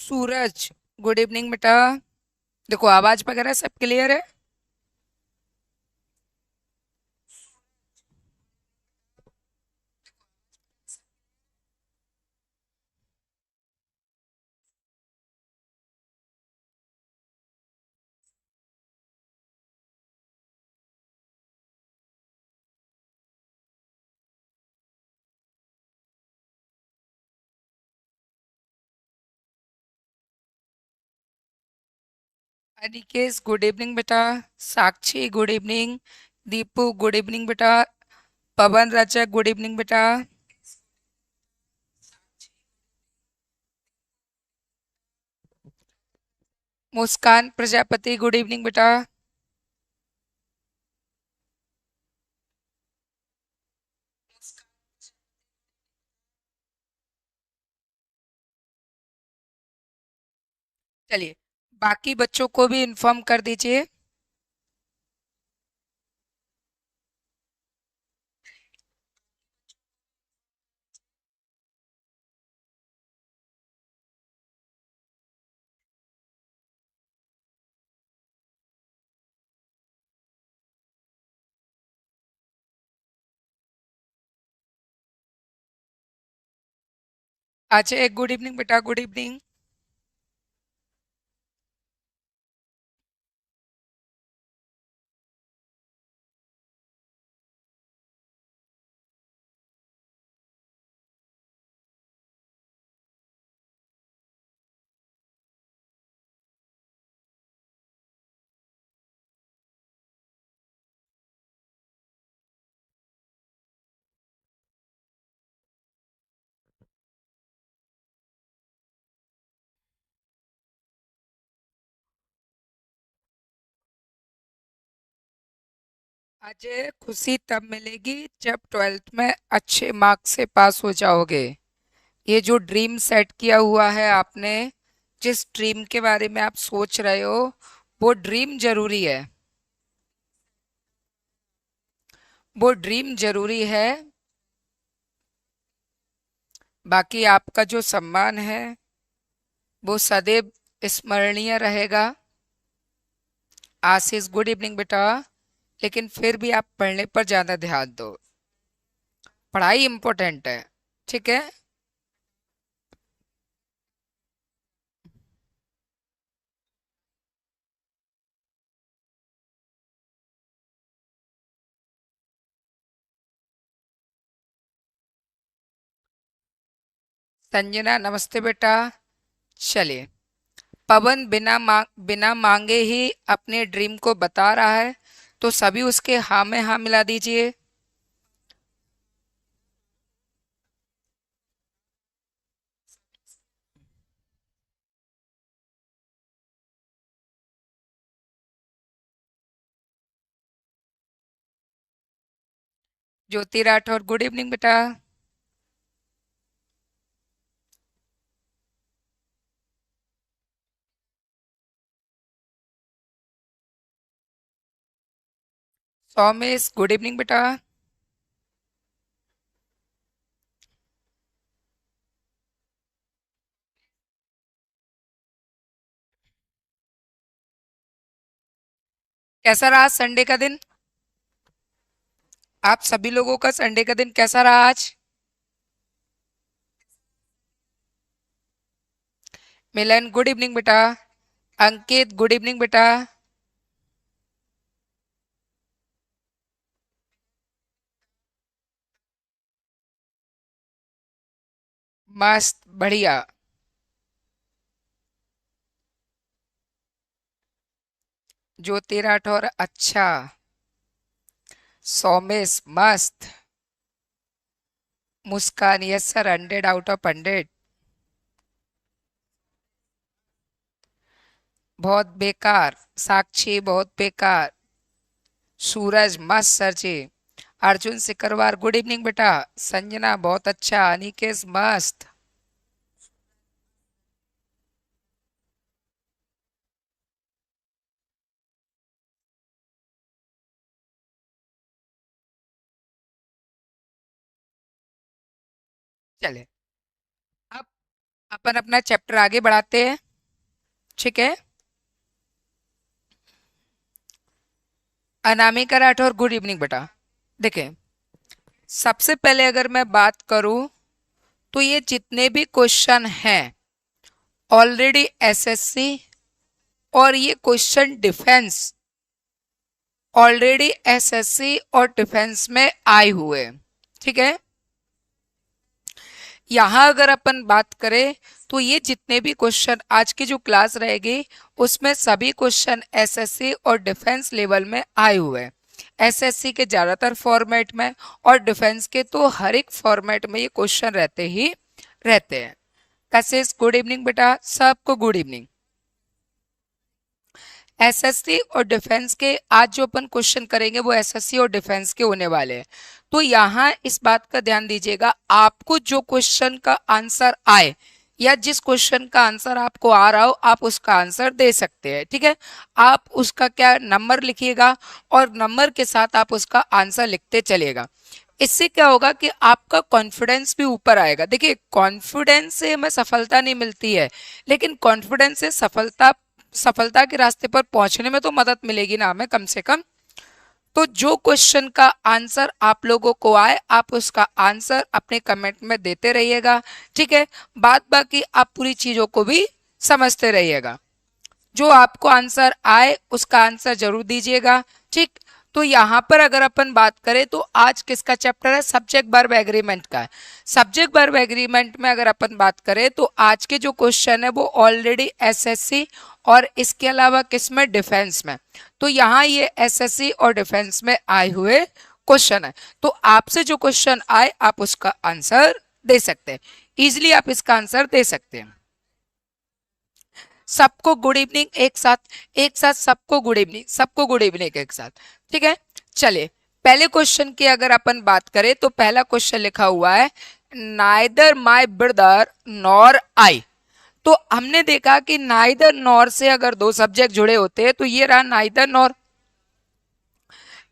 सूरज, good evening बेटा। देखो आवाज वगैरह सब क्लियर है। अनिकेश गुड इवनिंग बेटा। Sakshi good evening. Deepu good evening बेटा। पवन रजक गुड इवनिंग बेटा। मुस्कान प्रजापति गुड इवनिंग बेटा। चलिए, बाकी बच्चों को भी इन्फॉर्म कर दीजिए। अजय गुड इवनिंग बेटा, गुड इवनिंग। अजय, खुशी तब मिलेगी जब ट्वेल्थ में अच्छे मार्क्स से पास हो जाओगे। ये जो ड्रीम सेट किया हुआ है आपने, जिस ड्रीम के बारे में आप सोच रहे हो, वो ड्रीम जरूरी है। वो ड्रीम जरूरी है। बाकी आपका जो सम्मान है वो सदैव स्मरणीय रहेगा। आशीष गुड इवनिंग बेटा। लेकिन फिर भी आप पढ़ने पर ज्यादा ध्यान दो। पढ़ाई इम्पोर्टेंट है। ठीक है। संजना नमस्ते बेटा। चलिए, पवन बिना मांगे ही अपने ड्रीम को बता रहा है, तो सभी उसके हाँ में हाँ मिला दीजिए। ज्योति राठौर गुड इवनिंग बेटा। सौमेश गुड इवनिंग बेटा। कैसा रहा संडे का दिन? आप सभी लोगों का संडे का दिन कैसा रहा आज? मिलन गुड इवनिंग बेटा। अंकित गुड इवनिंग बेटा। मस्त बढ़िया। ज्योति राठौर अच्छा। सौमेश मस्त। मुस्कान यस सर, 100 आउट ऑफ 100। बहुत बेकार। साक्षी बहुत बेकार। सूरज मस्त सर जी। अर्जुन सिकरवार गुड इवनिंग बेटा। संजना बहुत अच्छा। अनिकेश मस्त। चले, अब अपन अपना चैप्टर आगे बढ़ाते हैं। ठीक है। अनामिका राठौर, गुड इवनिंग बेटा। देखें, सबसे पहले अगर मैं बात करूं तो ये जितने भी क्वेश्चन हैं ऑलरेडी एसएससी और ये क्वेश्चन डिफेंस ऑलरेडी एसएससी और डिफेंस में आए हुए हैं। ठीक है। यहाँ अगर अपन बात करें तो ये जितने भी क्वेश्चन आज की जो क्लास रहेगी उसमें सभी क्वेश्चन एसएससी और डिफेंस लेवल में आए हुए हैं। एसएससी के ज्यादातर फॉर्मेट में और डिफेंस के तो हर एक फॉर्मेट में ये क्वेश्चन रहते ही रहते हैं। कैसे? गुड इवनिंग बेटा, सबको गुड इवनिंग। एसएससी और डिफेंस के आज जो अपन क्वेश्चन करेंगे वो एसएससी और डिफेंस के होने वाले हैं। तो यहाँ इस बात का ध्यान दीजिएगा, आपको जो क्वेश्चन का आंसर आए या जिस क्वेश्चन का आंसर आपको आ रहा हो आप उसका आंसर दे सकते हैं। ठीक है। आप उसका क्या नंबर लिखिएगा और नंबर के साथ आप उसका आंसर लिखते चलिएगा। इससे क्या होगा कि आपका कॉन्फिडेंस भी ऊपर आएगा। देखिए, कॉन्फिडेंस से हमें सफलता नहीं मिलती है, लेकिन कॉन्फिडेंस से सफलता सफलता के रास्ते पर पहुंचने में तो मदद मिलेगी ना हमें, कम से कम। तो जो क्वेश्चन का आंसर आप लोगों को आए आप उसका आंसर अपने कमेंट में देते रहिएगा। ठीक है। बात बाकी आप पूरी चीजों को भी समझते रहिएगा। जो आपको आंसर आए उसका आंसर जरूर दीजिएगा। ठीक। तो यहाँ पर अगर अपन बात करें तो आज किसका चैप्टर है? सब्जेक्ट वर्ब एग्रीमेंट का है। सब्जेक्ट वर्ब एग्रीमेंट में अगर अपन बात करें तो आज के जो क्वेश्चन है वो ऑलरेडी एसएससी और इसके अलावा किसमें? डिफेंस में। तो यहाँ ये एसएससी और डिफेंस में आए हुए क्वेश्चन है। तो आपसे जो क्वेश्चन आए आप उसका आंसर दे सकते हैं, इजिली आप इसका आंसर दे सकते हैं। सबको गुड इवनिंग, एक साथ सबको गुड इवनिंग, सबको गुड इवनिंग एक साथ। ठीक है। चलिए, पहले क्वेश्चन की अगर अपन बात करें तो पहला क्वेश्चन लिखा हुआ है neither my brother nor I. तो हमने देखा कि नाइदर नॉर से अगर दो सब्जेक्ट जुड़े होते हैं तो ये रहा नाइदर नॉर।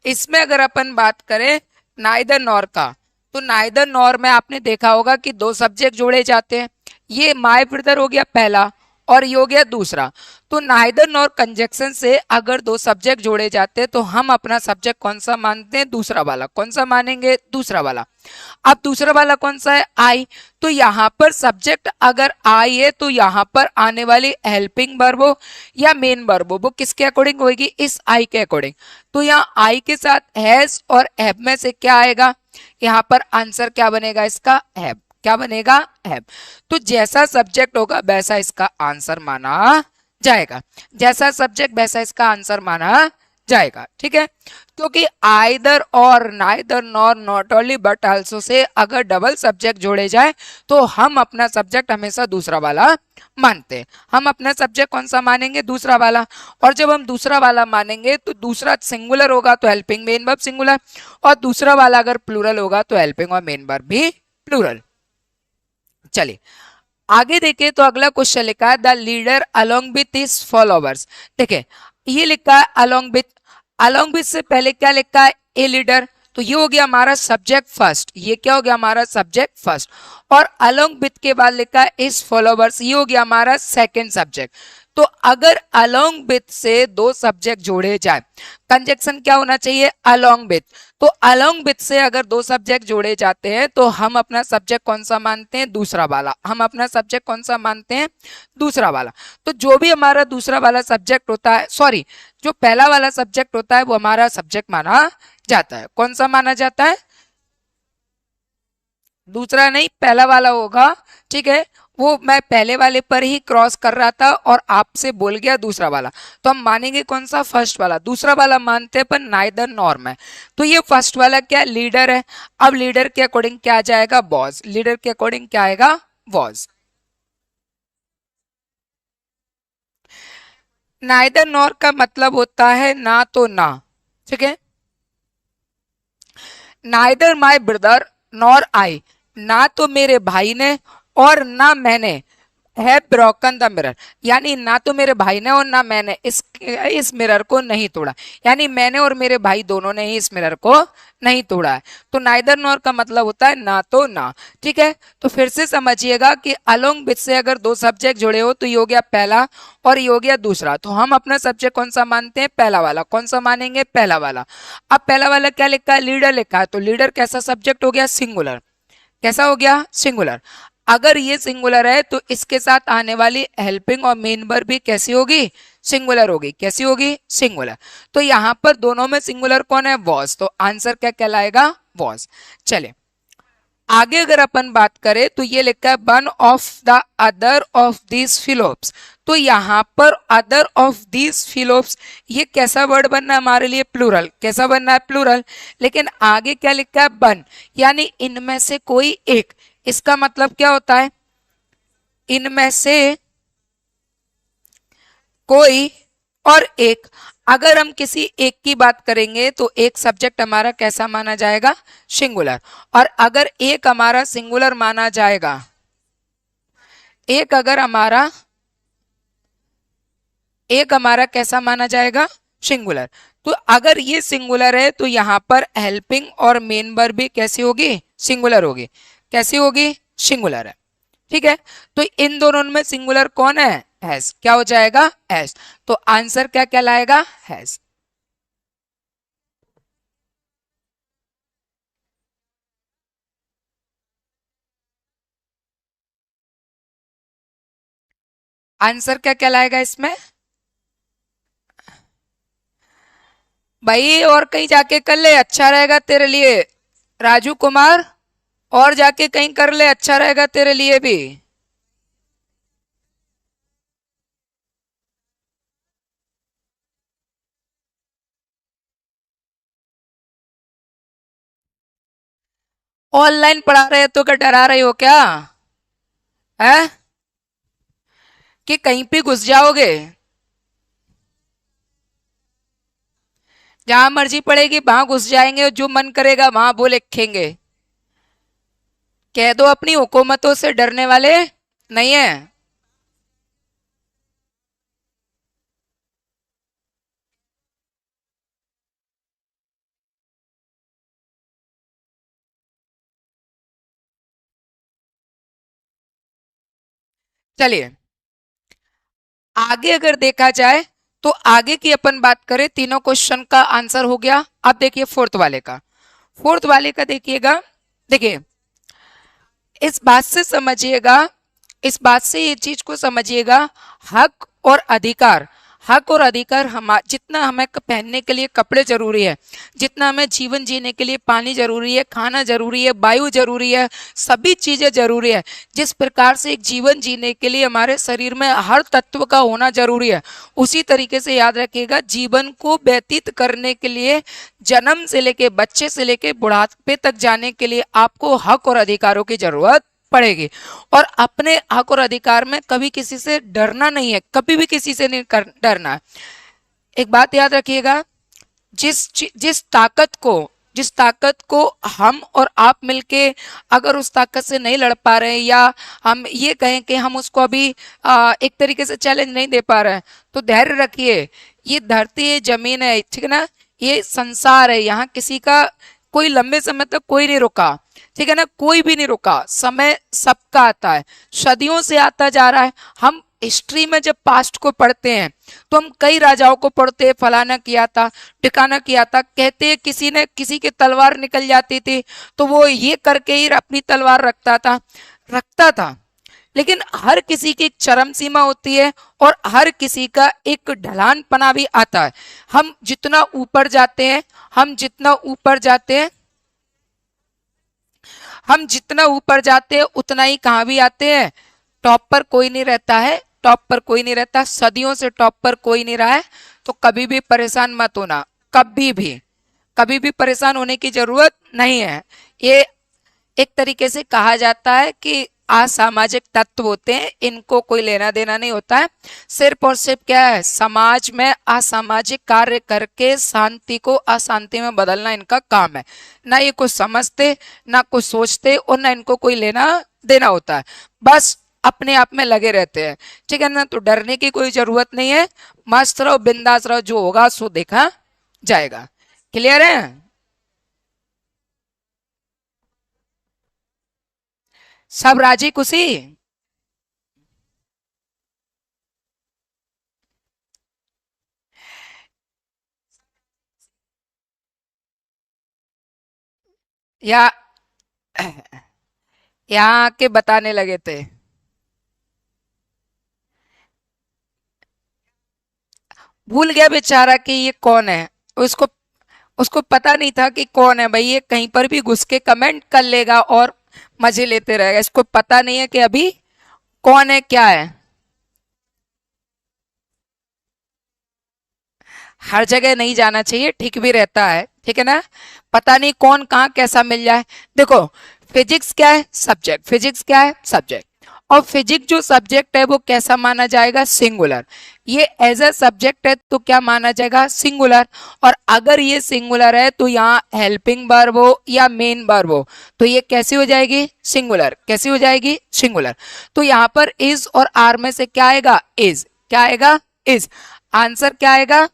इसमें अगर अपन बात करें नाइदर नॉर का तो नाइदर नॉर में आपने देखा होगा कि दो सब्जेक्ट जोड़े जाते हैं। ये माय ब्रदर हो गया पहला और ये हो गया दूसरा। तो नाइदर नॉर कंजक्शन से अगर दो सब्जेक्ट जोड़े जाते हैं तो हम अपना सब्जेक्ट कौन सा मानते हैं? दूसरा वाला। कौन सा मानेंगे? दूसरा वाला। अब दूसरा वाला कौन सा है? आई। तो यहाँ पर सब्जेक्ट अगर आई है तो यहाँ पर आने वाली हेल्पिंग वर्ब हो या मेन वर्ब हो वो किसके अकॉर्डिंग होगी? इस आई के अकॉर्डिंग। तो यहाँ आई के साथ हैज और हैव में से क्या आएगा? यहाँ पर आंसर क्या बनेगा इसका? हैव। क्या बनेगा? हैव। तो जैसा सब्जेक्ट होगा वैसा इसका आंसर माना जाएगा। जैसा सब्जेक्ट वैसा इसका आंसर माना जाएगा। ठीक है। क्योंकि आइदर और neither nor not only but also say अगर डबल सब्जेक्ट जोड़े जाए तो हम अपना सब्जेक्ट हमेशा दूसरा वाला मानते हैं। हम अपना सब्जेक्ट कौन सा मानेंगे? दूसरा वाला। और जब हम दूसरा वाला मानेंगे तो दूसरा सिंगुलर होगा तो हेल्पिंग मेन वर्ब सिंगुलर, और दूसरा वाला अगर प्लूरल होगा तो हेल्पिंग और मेन वर्ब भी प्लूरल। चलिए आगे देखें तो अगला क्वेश्चन लिखा है the leader along with his followers. देखिए, ये लिखा है अलोंग विथ से पहले क्या लिखा है? A leader. तो ये हो गया हमारा सब्जेक्ट फर्स्ट। ये क्या हो गया? हमारा सब्जेक्ट फर्स्ट। और अलोंग विथ के बाद लिखा है इस फॉलोवर्स, ये हो गया हमारा सेकंड सब्जेक्ट। तो अगर अलोंग विथ से दो सब्जेक्ट जोड़े जाए, कंजक्शन क्या होना चाहिए? Along with. तो अलोंग विथ से अगर दो सब्जेक्ट जोड़े जाते हैं तो हम अपना सब्जेक्ट कौन सा मानते हैं? दूसरा वाला। हम अपना सब्जेक्ट कौन सा मानते हैं? दूसरा वाला। तो जो भी हमारा दूसरा वाला सब्जेक्ट होता है, सॉरी, जो पहला वाला सब्जेक्ट होता है वो हमारा सब्जेक्ट माना जाता है। कौन सा माना जाता है? दूसरा नहीं, पहला वाला होगा। ठीक है। वो मैं पहले वाले पर ही क्रॉस कर रहा था और आपसे बोल गया दूसरा वाला। तो हम मानेंगे कौन सा? फर्स्ट वाला। दूसरा वाला मानते हैं पर नाइदर नॉर में। तो ये फर्स्ट वाला क्या? लीडर है। अब लीडर के अकॉर्डिंग क्या आ जाएगा? वॉज। लीडर के अकॉर्डिंग क्या आएगा? वॉज। नाइदर नॉर का मतलब होता है ना तो ना। ठीक है। Neither my brother nor I, ना तो मेरे भाई ने और ना मैंने है ब्रोकन द मिरर, यानी ना तो मेरे भाई ने और ना मैंने इस मिरर को नहीं तोड़ा, यानी मैंने और मेरे भाई दोनों ने ही इस मिरर को नहीं तोड़ा है। तो नाइदर नॉर का मतलब होता है ना तो ना। ठीक है, तो फिर से समझिएगा कि अलोंग विथ से अगर दो सब्जेक्ट जुड़े हो तो ये हो गया पहला और ये हो गया दूसरा। तो हम अपना सब्जेक्ट कौन सा मानते हैं? पहला वाला। कौन सा मानेंगे? पहला वाला। अब पहला वाला क्या लिखा है? लीडर लिखा है, तो लीडर कैसा सब्जेक्ट हो गया? सिंगुलर। कैसा हो गया? सिंगुलर। अगर ये सिंगुलर है तो इसके साथ आने वाली हेल्पिंग और मेन वर्ब भी कैसी होगी? सिंगुलर होगी। कैसी होगी? सिंगुलर। तो यहां पर दोनों में सिंगुलर कौन है? वॉज। तो आंसर क्या कहलाएगा? वॉज। चले आगे अगर अपन बात करें तो ये लिखा है one of the other of these फिलोप्स। तो यहां पर अदर ऑफ दीज फिलोप्स ये कैसा वर्ड बनना है हमारे लिए? प्लूरल। कैसा बनना है? प्लूरल। लेकिन आगे क्या लिखा है? वन, यानी इनमें से कोई एक। इसका मतलब क्या होता है? इनमें से कोई और एक। अगर हम किसी एक की बात करेंगे तो एक सब्जेक्ट हमारा कैसा माना जाएगा? सिंगुलर। और अगर एक हमारा सिंगुलर माना जाएगा, एक अगर हमारा एक हमारा कैसा माना जाएगा? सिंगुलर। तो अगर ये सिंगुलर है तो यहां पर हेल्पिंग और मेन वर्ब भी कैसी होगी? सिंगुलर होगी। कैसी होगी? सिंगुलर है। ठीक है, तो इन दोनों में सिंगुलर कौन है? हैज। क्या हो जाएगा? हैज। तो आंसर क्या कहलाएगा? हैज। आंसर क्या कहलाएगा इसमें? भाई और कहीं जाके कर ले, अच्छा रहेगा तेरे लिए। राजू कुमार, और जाके कहीं कर ले, अच्छा रहेगा तेरे लिए भी। ऑनलाइन पढ़ा रहे हो तो क्या डरा रहे हो क्या? है कि कहीं पे घुस जाओगे? जहां मर्जी पड़ेगी वहां घुस जाएंगे और जो मन करेगा वहां वो लिखेंगे। कह दो अपनी हुकूमतों से डरने वाले नहीं है। चलिए आगे अगर देखा जाए तो आगे की अपन बात करें, तीनों क्वेश्चन का आंसर हो गया। अब देखिए फोर्थ वाले का। फोर्थ वाले का देखिएगा। देखिए इस बात से समझिएगा, इस बात से ये चीज को समझिएगा, हक और अधिकार। हक और अधिकार हम जितना हमें पहनने के लिए कपड़े जरूरी है, जितना हमें जीवन जीने के लिए पानी जरूरी है, खाना जरूरी है, वायु जरूरी है, सभी चीजें जरूरी है, जिस प्रकार से एक जीवन जीने के लिए हमारे शरीर में हर तत्व का होना जरूरी है, उसी तरीके से याद रखिएगा जीवन को व्यतीत करने के लिए, जन्म से लेके बच्चे से लेके बुढ़ापे तक जाने के लिए आपको हक और अधिकारों की जरूरत पड़ेगी। और अपने हक और अधिकार में कभी किसी से डरना नहीं है, कभी भी किसी से नहीं डरना है। एक बात याद रखिएगा, जिस ताकत को हम और आप मिलके अगर उस ताकत से नहीं लड़ पा रहे हैं, या हम ये कहें कि हम उसको अभी एक तरीके से चैलेंज नहीं दे पा रहे हैं, तो धैर्य रखिए। ये धरती है, जमीन है, ठीक है ना, ये संसार है, यहाँ किसी का कोई लंबे समय तक कोई नहीं रुका। ठीक है ना, कोई भी नहीं रुका, समय सबका आता है, सदियों से आता जा रहा है। हम हिस्ट्री में जब पास्ट को पढ़ते हैं तो हम कई राजाओं को पढ़ते हैं, फलाना किया था, ठिकाना किया था, कहते हैं किसी ने किसी की तलवार निकल जाती थी तो वो ये करके ही अपनी तलवार रखता था। लेकिन हर किसी की एक चरम सीमा होती है और हर किसी का एक ढलान पना भी आता है। हम जितना ऊपर जाते हैं उतना ही कहाँ भी आते हैं, टॉप पर कोई नहीं रहता है, टॉप पर कोई नहीं रहता, सदियों से टॉप पर कोई नहीं रहा है। तो कभी भी परेशान मत होना, कभी भी परेशान होने की जरूरत नहीं है। ये एक तरीके से कहा जाता है कि असामाजिक तत्व होते हैं, इनको कोई लेना देना नहीं होता है। सिर्फ और सिर्फ क्या है, समाज में असामाजिक कार्य करके शांति को अशांति में बदलना इनका काम है। ना ये कुछ समझते, ना कुछ सोचते और ना इनको कोई लेना देना होता है। बस अपने आप में लगे रहते हैं। ठीक है ना, तो डरने की कोई जरूरत नहीं है, मस्त रहो, बिंदास रहो, जो होगा सो देखा जाएगा। क्लियर है? सब राजी खुशी? या यहाँ आके बताने लगे थे? भूल गया बेचारा कि ये कौन है। उसको उसको पता नहीं था कि कौन है भाई, ये कहीं पर भी घुस के कमेंट कर लेगा और मजे लेते रहेगा। इसको पता नहीं है कि अभी कौन है क्या है। हर जगह नहीं जाना चाहिए, ठीक भी रहता है, ठीक है ना। पता नहीं कौन कहाँ कैसा मिल जाए। देखो, फिजिक्स क्या है? सब्जेक्ट। फिजिक्स क्या है? सब्जेक्ट। और फिजिक्स जो सब्जेक्ट है वो कैसा माना जाएगा? सिंगुलर। ये एज अ सब्जेक्ट है तो क्या माना जाएगा? सिंगुलर। और अगर ये सिंगुलर है तो यहाँ हेल्पिंग वर्ब हो या मेन वर्ब हो तो ये कैसी हो जाएगी? सिंगुलर। कैसी हो जाएगी? सिंगुलर। तो यहाँ पर इज और आर में से क्या आएगा? इज। क्या आएगा? इज। आंसर क्या आएगा?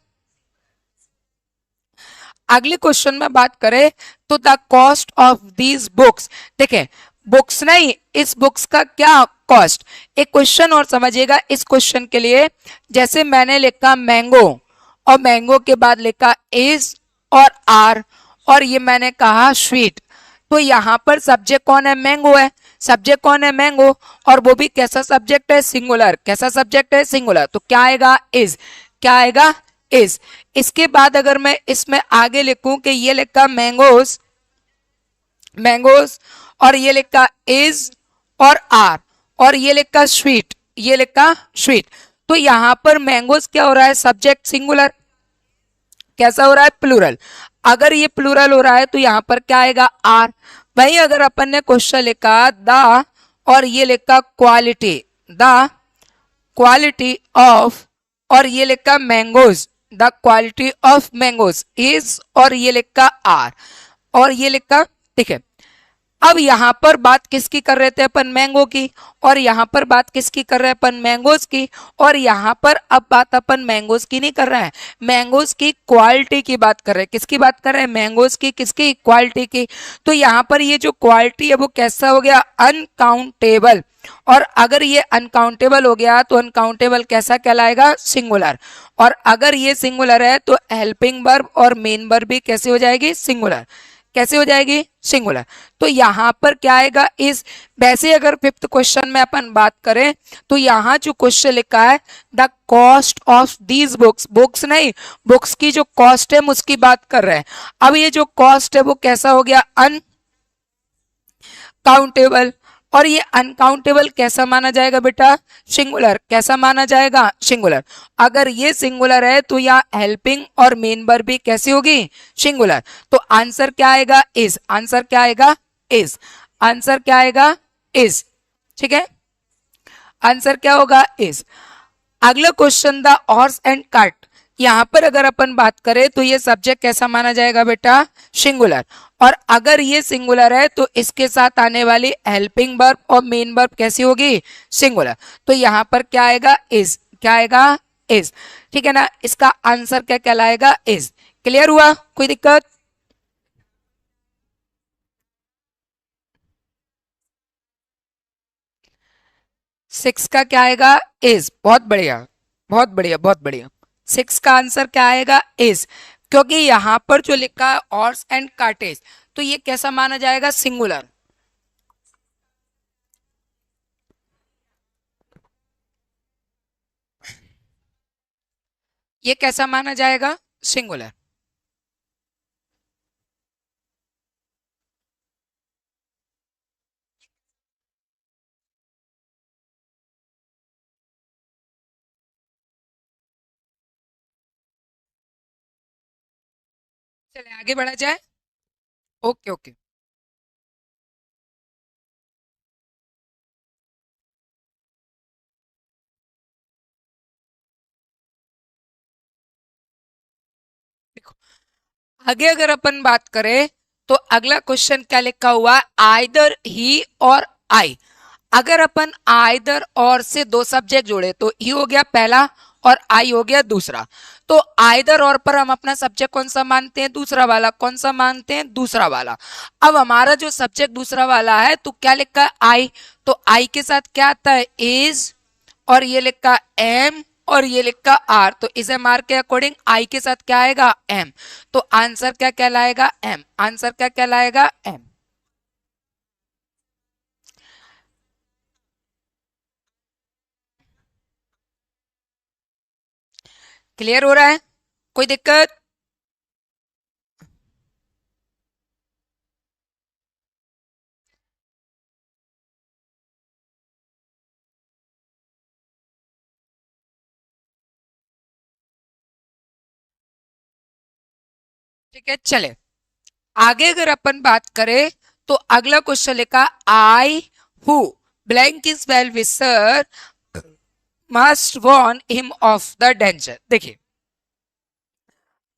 अगले क्वेश्चन में बात करें तो the cost of these books. देखें, बुक्स नहीं, इस बुक्स का क्या कॉस्ट। एक क्वेश्चन और समझिएगा इस क्वेश्चन के लिए। जैसे मैंने लिखा मैंगो और मैंगो के बाद लिखा इज और आर, और ये मैंने कहा स्वीट, तो यहाँ पर सब्जेक्ट कौन है? मैंगो है। सब्जेक्ट कौन है? मैंगो। और वो भी कैसा सब्जेक्ट है? सिंगुलर। कैसा सब्जेक्ट है? सिंगुलर। तो क्या आएगा? इज। क्या आएगा? इज। इसके बाद अगर मैं इसमें आगे लिखूं कि ये लिखा मैंगोज, मैंगोज, और ये लिखा इज और आर, और ये लिखा स्वीट, ये लिखा स्वीट, तो यहां पर मैंगोज क्या हो रहा है? Subject singular. कैसा हो रहा है? प्लूरल। अगर ये प्लूरल हो रहा है तो यहां पर क्या आएगा? आर। वहीं अगर अपन ने क्वेश्चन लिखा द, और ये लिखा क्वालिटी, द क्वालिटी ऑफ, और ये लिखा mangoes, the quality of mangoes is, और ये लिखा आर, और ये लिखा, ठीक है। अब यहां पर बात किसकी कर रहे थे अपन? मैंगो की। और यहां पर बात किसकी कर रहे हैं अपन? मैंगोज की। और यहां पर अब बात अपन मैंगोज की नहीं कर रहे हैं, मैंगोज की क्वालिटी की बात कर रहे हैं। किसकी बात कर रहे हैं? मैंगोज की। किसकी? क्वालिटी की। तो यहां पर ये जो क्वालिटी है वो कैसा हो गया? अनकाउंटेबल। और अगर ये अनकाउंटेबल हो गया तो अनकाउंटेबल कैसा कहलाएगा? सिंगुलर। और अगर ये सिंगुलर है तो हेल्पिंग वर्ब और मेन वर्ब भी कैसे हो जाएगी? सिंगुलर। कैसे हो जाएगी? सिंगुलर। तो यहां पर क्या आएगा? इस। वैसे अगर फिफ्थ क्वेश्चन में अपन बात करें तो यहां जो क्वेश्चन लिखा है the cost of these books, books नहीं, बुक्स की जो कॉस्ट है हम उसकी बात कर रहे हैं। अब ये जो कॉस्ट है वो कैसा हो गया? अनकाउंटेबल। और ये अनकाउंटेबल कैसा माना जाएगा बेटा? सिंगुलर। कैसा माना जाएगा? सिंगुलर। अगर ये सिंगुलर है तो यहाँ हेल्पिंग और मेन वर्ब भी कैसी होगी? सिंगुलर। तो आंसर क्या आएगा? इज। आंसर क्या आएगा? इज। आंसर क्या आएगा? इज। ठीक है, आंसर क्या होगा? इज। अगला question, the horse and cart. यहां पर अगर अपन बात करें तो ये सब्जेक्ट कैसा माना जाएगा बेटा? सिंगुलर। और अगर ये सिंगुलर है तो इसके साथ आने वाली हेल्पिंग वर्ब और मेन वर्ब कैसी होगी? सिंगुलर। तो यहां पर क्या आएगा? इज। क्या आएगा? इज। ठीक है ना, इसका आंसर क्या कहलाएगा? इज। क्लियर हुआ? कोई दिक्कत? सिक्स का क्या आएगा? इज। बहुत बढ़िया, बहुत बढ़िया, बहुत बढ़िया। सिक्स का आंसर क्या आएगा? इज। क्योंकि यहां पर जो लिखा है हॉर्स एंड कार्टेज, तो ये कैसा माना जाएगा? सिंगुलर। ये कैसा माना जाएगा? सिंगुलर। चले आगे बढ़ा जाए। Okay okay. देखो, आगे अगर अपन बात करें तो अगला क्वेश्चन क्या लिखा हुआ है? आइदर ही और आई। अगर अपन आइदर और से दो सब्जेक्ट जोड़े तो ई हो गया पहला और आई हो गया दूसरा। तो आइदर और पर हम अपना सब्जेक्ट कौन सा मानते हैं, दूसरा वाला। कौन सा मानते हैं, दूसरा वाला। अब हमारा जो सब्जेक्ट दूसरा वाला है तो क्या लिखा है, आई। तो आई के साथ क्या आता है, इज, और ये लिखा एम, और ये लिखा आर। तो इसे मार्क के अकॉर्डिंग आई के साथ क्या आएगा, एम। तो आंसर क्या कहलाएगा, एम। आंसर क्या कहलाएगा, एम। क्लियर हो रहा है, कोई दिक्कत? ठीक है, चले आगे। अगर अपन बात करें तो अगला क्वेश्चन लिखा, I who blank is well wisher must warn him of the danger. देखिए,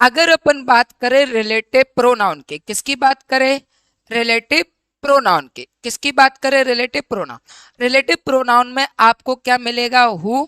अगर अपन बात करें रिलेटिव प्रोनाउन के, किसकी बात करें, रिलेटिव प्रोनाउन के, किसकी बात करें, रिलेटिव प्रोनाउन। रिलेटिव प्रोनाउन में आपको क्या मिलेगा, हु,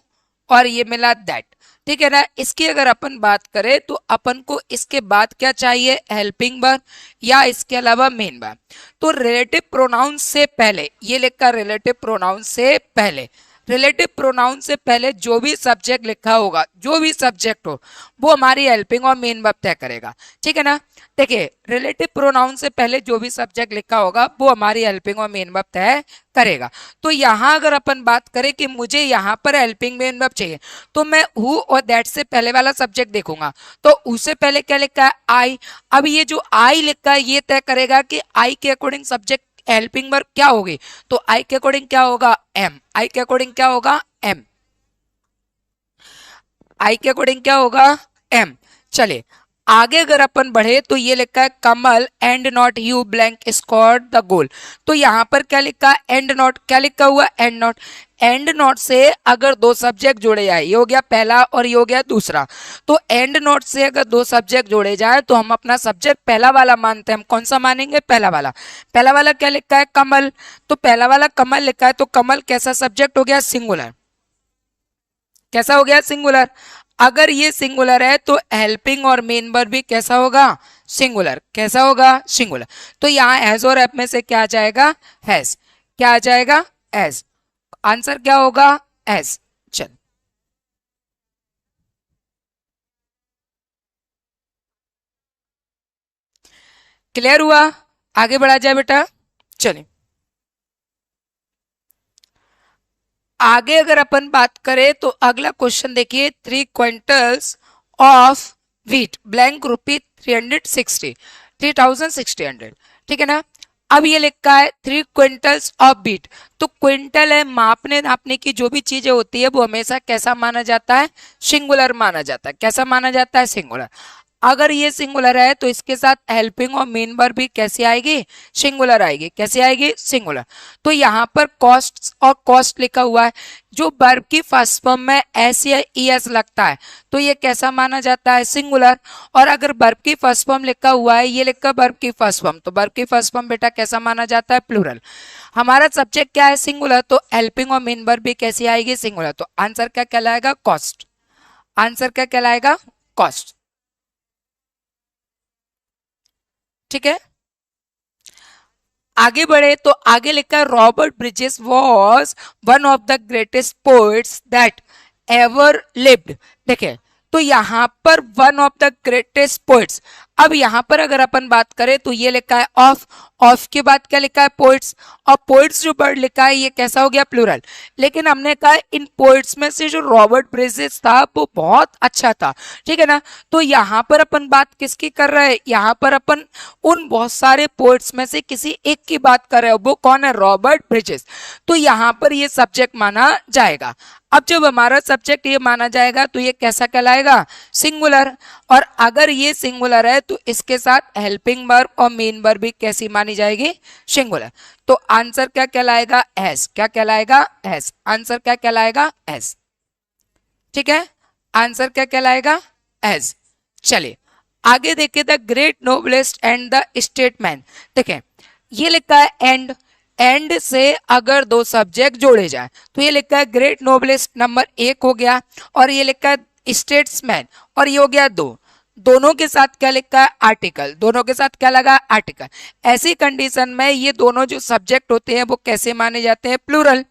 और ये मिला दैट। ठीक है ना। इसकी अगर अपन बात करें तो अपन को इसके बाद क्या चाहिए, हेल्पिंग वर्ब या इसके अलावा मेन वर्ब। तो रिलेटिव प्रोनाउन से पहले ये लिखा, रिलेटिव प्रोनाउन से पहले, रिलेटिव प्रोनाउन से पहले जो भी सब्जेक्ट लिखा होगा, जो भी सब्जेक्ट हो, वो हमारी हेल्पिंग और मेन वर्ब तय करेगा। ठीक है ना। देखिए, रिलेटिव प्रोनाउन से पहले जो भी सब्जेक्ट लिखा होगा वो हमारी हेल्पिंग और मेन वर्ब तय करेगा। तो यहां अगर अपन बात करें कि मुझे यहां पर हेल्पिंग मेन वर्ब चाहिए, तो मैं हु और दैट से पहले वाला सब्जेक्ट देखूंगा। तो उससे पहले क्या लिखा है, आई। अब ये जो आई लिखा है ये तय करेगा कि आई के अकॉर्डिंग सब्जेक्ट हेल्पिंग वर्ब क्या होगी। तो आई के अकॉर्डिंग क्या होगा, एम। आई के अकॉर्डिंग क्या होगा, एम। आई के अकॉर्डिंग क्या होगा, एम। चले आगे अगर अपन बढ़े तो ये लिखा है, Kamal and not you blank score the goal. तो यहां पर क्या लिखा है, एंड नॉट। क्या लिखा हुआ, एंड नॉट। एंड नॉट से अगर दो सब्जेक्ट जोड़े जाए, ये हो गया पहला और ये हो गया दूसरा। तो एंड नॉट से अगर दो सब्जेक्ट जोड़े जाए तो हम अपना सब्जेक्ट पहला वाला मानते हैं। हम कौन सा मानेंगे, पहला वाला। पहला वाला क्या लिखा है, कमल। तो पहला वाला कमल लिखा है, तो कमल कैसा सब्जेक्ट हो गया, सिंगुलर। कैसा हो गया, सिंगुलर। अगर ये सिंगुलर है तो हेल्पिंग और मेन वर्ब भी कैसा होगा, सिंगुलर। कैसा होगा, सिंगुलर। तो यहाँ हैज और एप में से क्या आ जाएगा, हैज। क्या आ जाएगा, हैज। आंसर क्या होगा, हैज। चल, क्लियर हुआ, आगे बढ़ा जाए बेटा। चलिए आगे अगर अपन बात करें तो अगला क्वेश्चन देखिए, 3 क्विंटल्स ऑफ व्हीट ब्लैंक रुपी 360, 3,600। ठीक है ना। अब ये लिखा है 3 क्विंटल्स ऑफ व्हीट। तो क्विंटल है, मापने नापने की जो भी चीजें होती है वो हमेशा कैसा माना जाता है, सिंगुलर माना जाता है। कैसा माना जाता है, सिंगुलर। अगर ये सिंगुलर है तो इसके साथ हेल्पिंग और मेन वर्ब भी कैसी आएगी, सिंगुलर आएगी। कैसी आएगी, सिंगुलर। तो यहाँ पर कॉस्ट और कॉस्ट लिखा हुआ है, जो वर्ब की फर्स्ट फॉर्म में एस या ई एस लगता है तो ये कैसा माना जाता है, सिंगुलर। और अगर वर्ब की फर्स्ट फॉर्म लिखा हुआ है, ये लिखा वर्ब की फर्स्ट फॉर्म, तो वर्ब की फर्स्ट फॉर्म बेटा कैसा माना जाता है, प्लूरल। हमारा सब्जेक्ट क्या है, सिंगुलर, तो हेल्पिंग और मेन वर्ब भी कैसी आएगी, सिंगुलर। तो आंसर क्या कहलाएगा, कॉस्ट। आंसर क्या कहलाएगा, कॉस्ट। ठीक है। आगे बढ़े तो आगे लिखा है, Robert bridges was one of the greatest poets that ever lived. देखिए, तो यहां पर one of the greatest poets. अब यहां पर अगर अपन बात करें तो ये लिखा है ऑफ। ऑफ के बाद क्या लिखा है, पोइट्स। और पोइट्स जो वर्ड लिखा है ये कैसा हो गया, प्लूरल। लेकिन हमने कहा इन पोइट्स में से जो रॉबर्ट ब्रिजेस था वो बहुत अच्छा था। ठीक है ना। तो यहां पर अपन बात किसकी कर रहे हैं, यहां पर अपन उन बहुत सारे पोइट्स में से किसी एक की बात कर रहे हो, वो कौन है, रॉबर्ट ब्रिजेस। तो यहां पर ये सब्जेक्ट माना जाएगा। अब जब हमारा सब्जेक्ट ये माना जाएगा तो ये कैसा कहलाएगा, सिंगुलर। और अगर ये सिंगुलर है तो इसके साथ हेल्पिंग वर्ब और मेन वर्ब भी कैसी मानी जाएगी, सिंगुलर। तो आंसर क्या कहलाएगा, एस। क्या कहलाएगा, एस। आंसर क्या कहलाएगा, एस। ठीक है। आंसर क्या कहलाएगा, एस। चलिए आगे देखिए, the great noblest and the statesman. देखें, ये लिखा है एंड। एंड से अगर दो सब्जेक्ट जोड़े जाए, तो ये लिखा है ग्रेट नोबलिस्ट नंबर एक हो गया, और ये लिखा है स्टेट्समैन, और ये हो गया दो। दोनों के साथ क्या लिखा है आर्टिकल, दोनों के साथ क्या लगा आर्टिकल। ऐसी कंडीशन में ये दोनों जो सब्जेक्ट होते हैं वो कैसे माने जाते हैं प्लूरल।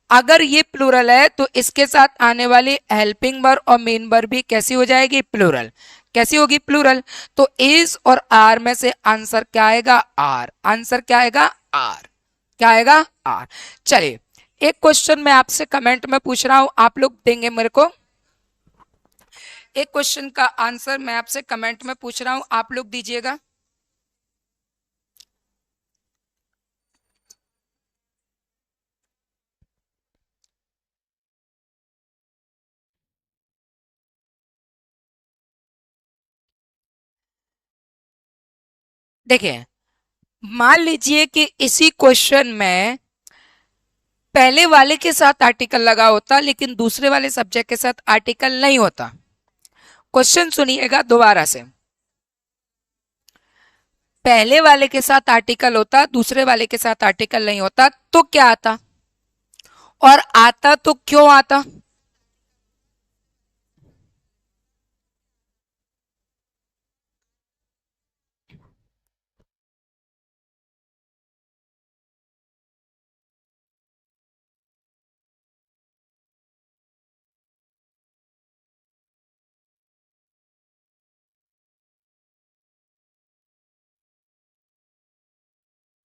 अगर ये प्लूरल है तो इसके साथ आने वाली हेल्पिंग वर्ब और मेन वर्ब भी कैसी हो जाएगी प्लूरल, कैसी होगी प्लूरल। तो इज और आर में से आंसर क्या आएगा आर, आंसर क्या आएगा आर, क्या आएगा आर। चलिए एक क्वेश्चन मैं आपसे कमेंट में पूछ रहा हूं, आप लोग देंगे मेरे को। एक क्वेश्चन का आंसर मैं आपसे कमेंट में पूछ रहा हूं, आप लोग दीजिएगा। देखिए मान लीजिए कि इसी क्वेश्चन में पहले वाले के साथ आर्टिकल लगा होता लेकिन दूसरे वाले सब्जेक्ट के साथ आर्टिकल नहीं होता। क्वेश्चन सुनिएगा दोबारा से। पहले वाले के साथ आर्टिकल होता, दूसरे वाले के साथ आर्टिकल नहीं होता, तो क्या आता, और आता तो क्यों आता।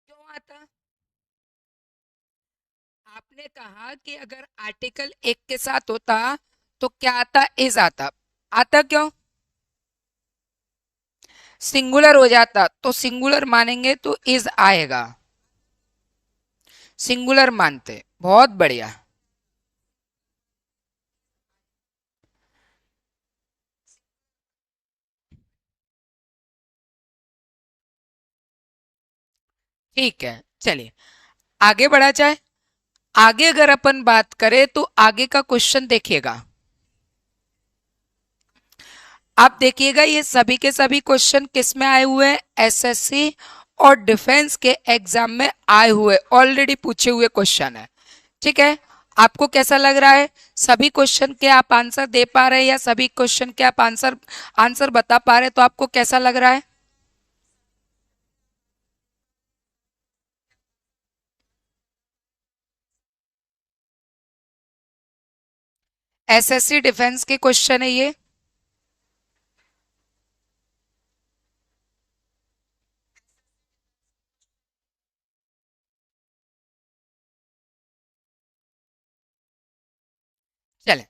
क्यों आता, आपने कहा कि अगर आर्टिकल एक के साथ होता तो क्या आता इज आता, आता क्यों, सिंगुलर हो जाता तो सिंगुलर मानेंगे तो इज आएगा, सिंगुलर मानते, बहुत बढ़िया। ठीक है चलिए आगे बढ़ा जाए। आगे अगर अपन बात करें तो आगे का क्वेश्चन देखिएगा, आप देखिएगा ये सभी के सभी क्वेश्चन किस में आए हुए हैं, एसएससी और डिफेंस के एग्जाम में आए हुए ऑलरेडी पूछे हुए क्वेश्चन है। ठीक है, आपको कैसा लग रहा है, सभी क्वेश्चन के आप आंसर दे पा रहे हैं या सभी क्वेश्चन के आप आंसर आंसर बता पा रहे हैं, तो आपको कैसा लग रहा है। एसएससी डिफेंस के क्वेश्चन है ये। चले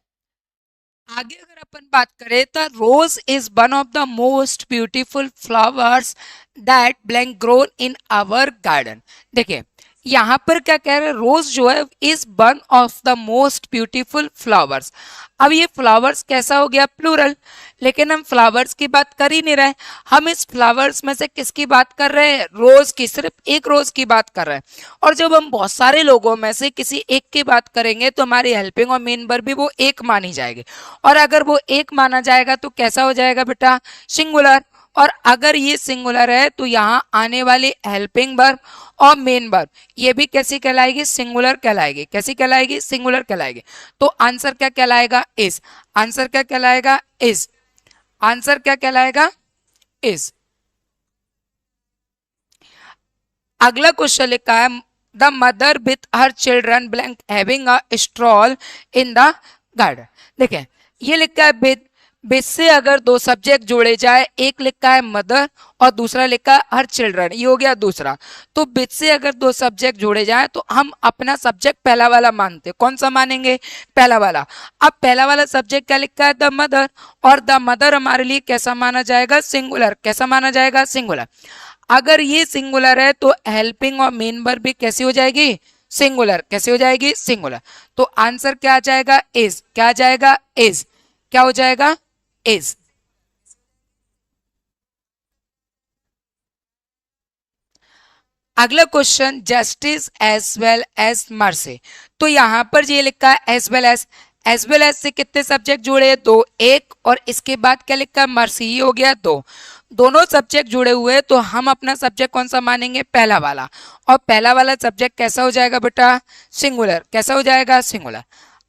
आगे अगर अपन बात करें तो rose is one of the most beautiful flowers that blank grown in our garden. देखिए यहाँ पर क्या कह रहे हैं, रोज जो है is one of the most beautiful flowers. अब ये फ्लावर्स कैसा हो गया प्लूरल, लेकिन हम फ्लावर्स की बात कर ही नहीं रहे, हम इस फ्लावर्स में से किसकी बात कर रहे हैं, रोज की, सिर्फ एक रोज की बात कर रहे हैं। और जब हम बहुत सारे लोगों में से किसी एक की बात करेंगे तो हमारी हेल्पिंग और मेन वर्ब भी वो एक मानी जाएगी, और अगर वो एक माना जाएगा तो कैसा हो जाएगा बेटा सिंगुलर। और अगर ये सिंगुलर है तो यहाँ आने वाली हेल्पिंग वर्ब और मेन वर्ब ये भी कैसी कहलाएगी सिंगुलर कहलाएगी, कैसी कहलाएगी सिंगुलर कहलाएगी। तो आंसर क्या कहलाएगा इज, आंसर क्या कहलाएगा इज, आंसर क्या कहलाएगा इज। अगला क्वेश्चन लिखा है the mother with her children blank having a stroll in the garden. देखिए ये लिखा है विथ, विथ से अगर दो सब्जेक्ट जोड़े जाए, एक लिखा है मदर और दूसरा लिखा है हर चिल्ड्रन, ये हो गया दूसरा। तो विथ से अगर दो सब्जेक्ट जोड़े जाए तो हम अपना सब्जेक्ट पहला वाला मानते, कौन सा मानेंगे पहला वाला। अब पहला वाला सब्जेक्ट क्या लिखा है द मदर, और द मदर हमारे लिए कैसा माना जाएगा सिंगुलर, कैसा माना जाएगा सिंगुलर। अगर ये सिंगुलर है तो हेल्पिंग और मेन वर्ब भी कैसी हो जाएगी सिंगुलर, कैसे हो जाएगी सिंगुलर। तो आंसर क्या आ जाएगा इज, क्या आ जाएगा इज, क्या हो जाएगा इज। अगला question justice as well as mercy. तो यहां पर ये लिखा है as well as, as well as से कितने सब्जेक्ट जुड़े दो, एक, और इसके बाद क्या लिखा है मर्सी, ये हो गया दो। दोनों सब्जेक्ट जुड़े हुए हैं तो हम अपना सब्जेक्ट कौन सा मानेंगे, पहला वाला। और पहला वाला सब्जेक्ट कैसा हो जाएगा बेटा, सिंगुलर। कैसा हो जाएगा, सिंगुलर।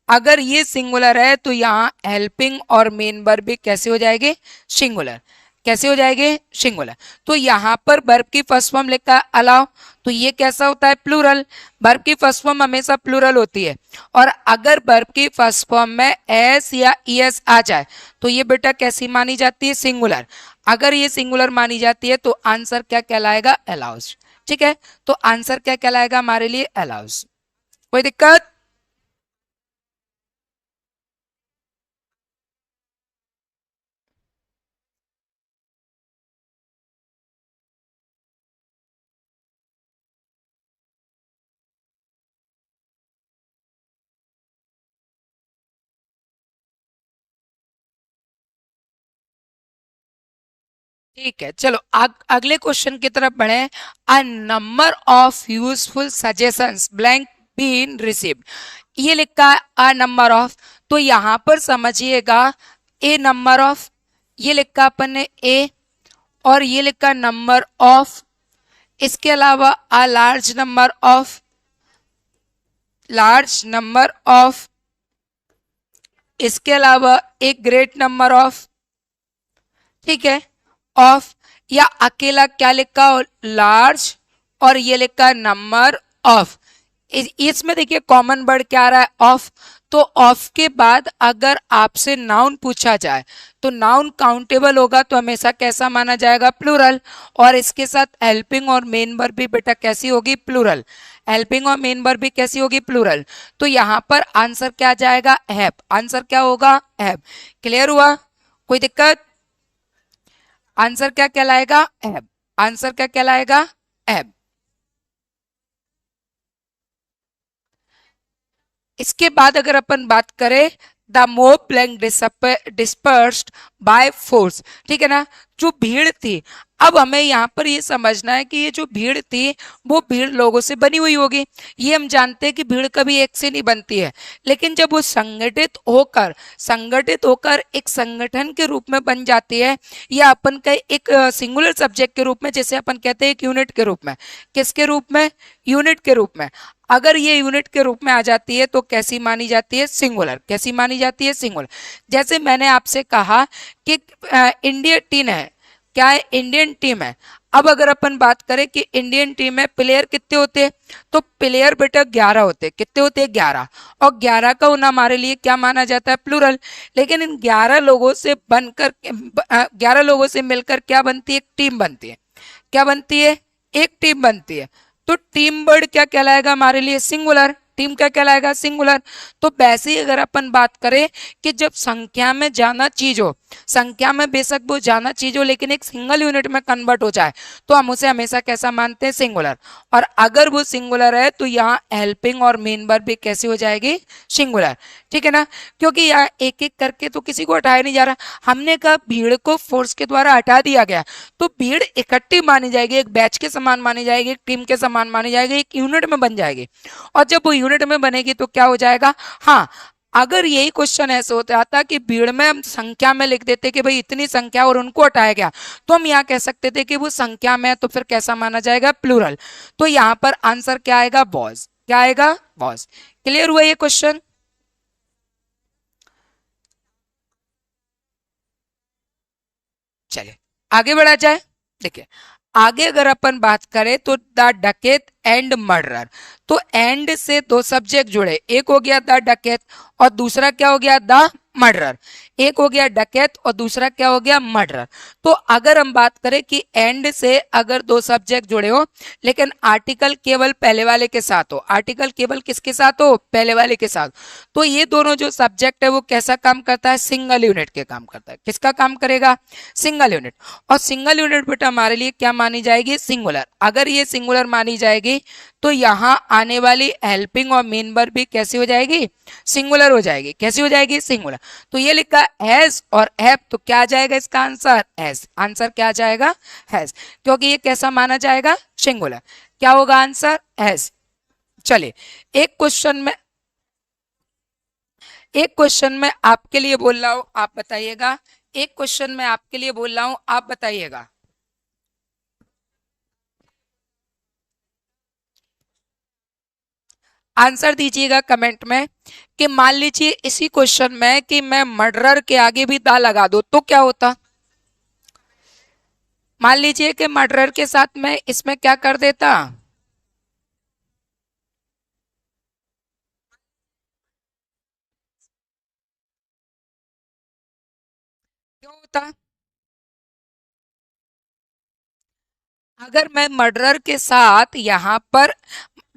अगर ये सिंगुलर है तो यहाँ हेल्पिंग और मेन वर्ब भी कैसे हो जाएंगे, सिंगुलर। कैसे हो जाएंगे, सिंगुलर। तो यहाँ पर वर्ब की फर्स्ट फॉर्म लिखा है अलाउ, तो ये कैसा होता है, प्लूरल। वर्ब की फर्स्ट फॉर्म हमेशा प्लूरल होती है। और अगर वर्ब की फर्स्ट फॉर्म में एस या ईएस आ जाए तो ये बेटा कैसी मानी जाती है, सिंगुलर। अगर ये सिंगुलर मानी जाती है तो आंसर क्या कहलाएगा, अलाउस। ठीक है, तो आंसर क्या कहलाएगा हमारे लिए, अलाउस। कोई दिक्कत। ठीक है, चलो अगले क्वेश्चन की तरफ बढ़े। A number of useful suggestions blank been received, ये लिखा है अ नंबर ऑफ। तो यहां पर समझिएगा, ए नंबर ऑफ, ये लिखा अपन ने ए, और ये लिखा नंबर ऑफ। इसके अलावा a large number of, large number of. इसके अलावा एक ग्रेट नंबर ऑफ, ठीक है, ऑफ। या अकेला क्या लिखा हो, लार्ज, और ये लिखा नंबर ऑफ। इसमें देखिए कॉमन वर्ड क्या आ रहा है, ऑफ। तो ऑफ के बाद अगर आपसे नाउन पूछा जाए तो नाउन काउंटेबल होगा तो हमेशा कैसा माना जाएगा, प्लूरल। और इसके साथ हेल्पिंग और मेन वर्ब भी बेटा कैसी होगी, प्लूरल। हेल्पिंग और मेन वर्ब भी कैसी होगी, प्लूरल। तो यहां पर आंसर क्या आ जाएगा, हैव। आंसर क्या होगा, हैव। क्लियर हुआ, कोई दिक्कत। आंसर क्या कहलाएगा, एब। आंसर क्या कहलाएगा, एब। इसके बाद अगर अपन बात करें, the mob blank dispersed by force, ठीक है ना, जो भीड़ थी। अब हमें यहाँ पर ये समझना है कि ये जो भीड़ थी वो भीड़ लोगों से बनी हुई होगी। ये हम जानते हैं कि भीड़ कभी एक से नहीं बनती है, लेकिन जब वो संगठित होकर एक संगठन के रूप में बन जाती है, या अपन का एक सिंगुलर सब्जेक्ट के रूप में, जैसे अपन कहते हैं एक यूनिट के रूप में। किसके रूप में, यूनिट के रूप में। अगर ये यूनिट के रूप में आ जाती है तो कैसी मानी जाती है, सिंगुलर। कैसी मानी जाती है, सिंगुलर। जैसे मैंने आपसे कहा कि इंडियन टीम है, क्या है, इंडियन टीम है। अब अगर अपन बात करें कि इंडियन टीम में प्लेयर कितने होते हैं, तो प्लेयर बेटा 11 होते हैं। कितने होते हैं, 11। और 11 का होना हमारे लिए क्या माना जाता है, प्लूरल। लेकिन इन 11 लोगों से बनकर 11 लोगों से मिलकर क्या बनती है, एक टीम बनती है। क्या बनती है, एक टीम बनती है। तो टीम वर्ड क्या कहलाएगा हमारे लिए, सिंगुलर। टीम क्या कहलाएगा, सिंगुलर। तो वैसे ही अगर अपन बात करें कि जब संख्या में ज्यादा चीज हो, संख्या में बेशक वो ज्यादा चीज हो लेकिन एक सिंगल यूनिट में कन्वर्ट हो जाए, तो हम उसे हमेशा कैसा मानते हैं, सिंगुलर। और अगर वो सिंगुलर है तो यहाँ हेल्पिंग और मेन वर्ब भी कैसी हो जाएगी, सिंगुलर। ठीक है ना, क्योंकि यहाँ एक एक करके तो किसी को हटाया नहीं जा रहा। हमने कहा भीड़ को फोर्स के द्वारा हटा दिया गया, तो भीड़ इकट्ठी मानी जाएगी, एक बैच के समान मानी जाएगी, एक टीम के समान मानी जाएगी, एक यूनिट में बन जाएगी। और जब वो यूनिट में बनेगी तो क्या हो जाएगा, हाँ। अगर यही क्वेश्चन ऐसे होता था कि भीड़ में हम संख्या में लिख देते कि भाई इतनी संख्या और उनको हटाया गया, तो हम यहाँ कह सकते थे कि वो संख्या में है, तो फिर कैसा माना जाएगा, प्लूरल। तो यहाँ पर आंसर क्या आएगा, बॉज। क्या आएगा, बॉज। क्लियर हुआ ये क्वेश्चन। चलिए आगे बढ़ा जाए। देखिए आगे अगर अपन बात करें तो द डकेत एंड मर्डरर। तो एंड से दो सब्जेक्ट जुड़े, एक हो गया द डकेत और दूसरा क्या हो गया, द मर्डरर। एक हो गया डकैत और दूसरा क्या हो गया, मर्डरर। तो अगर हम बात करें कि एंड से अगर दो सब्जेक्ट जुड़े हो लेकिन आर्टिकल केवल पहले वाले के साथ हो, आर्टिकल केवल किसके साथ हो, पहले वाले के साथ, तो ये दोनों जो सब्जेक्ट है वो कैसा काम करता है, सिंगल यूनिट के काम करता है। किसका काम करेगा, सिंगल यूनिट। और सिंगल यूनिट बेटा हमारे लिए क्या मानी जाएगी, सिंगुलर। अगर ये सिंगुलर मानी जाएगी तो यहाँ आने वाली हेल्पिंग और मेन वर्ब भी कैसी हो जाएगी, सिंगुलर हो जाएगी। कैसी हो जाएगी, सिंगुलर। तो ये लिखा हैज और हैव, तो क्या आ जाएगा इसका आंसर, हैज। आंसर क्या आ जाएगा, हैज, क्योंकि ये कैसा माना जाएगा, सिंगुलर। क्या होगा आंसर, हैज। चलिए एक क्वेश्चन में, एक क्वेश्चन में आपके लिए बोल रहा हूं, आप बताइएगा। एक क्वेश्चन में आपके लिए बोल रहा हूं, आप बताइएगा। आंसर दीजिएगा कमेंट में कि मान लीजिए इसी क्वेश्चन में कि मैं मर्डरर के आगे भी दा लगा दो तो क्या होता। मान लीजिए कि मर्डरर के साथ मैं इसमें क्या कर देता। क्यों होता। अगर मैं मर्डरर के साथ यहां पर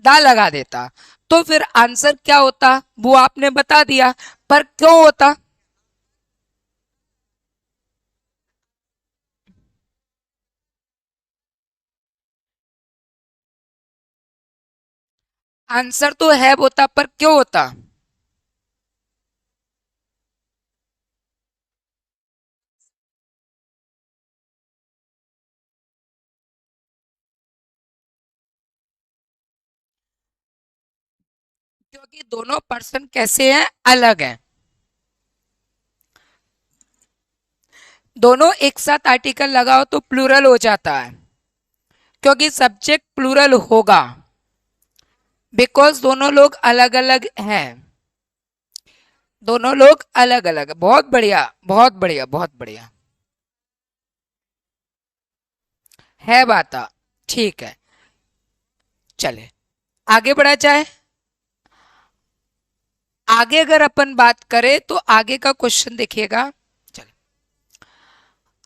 दा लगा देता तो फिर आंसर क्या होता वो आपने बता दिया, पर क्यों होता। आंसर तो है होता, पर क्यों होता। क्योंकि दोनों पर्सन कैसे हैं, अलग हैं। दोनों एक साथ आर्टिकल लगाओ तो प्लूरल हो जाता है, क्योंकि सब्जेक्ट प्लूरल होगा, बिकॉज दोनों लोग अलग अलग हैं। दोनों लोग अलग अलग। बहुत बढ़िया, बहुत बढ़िया, बहुत बढ़िया। है बात। ठीक है, चले आगे बढ़ा जाए। आगे अगर अपन बात करें तो आगे का क्वेश्चन देखिएगा। चले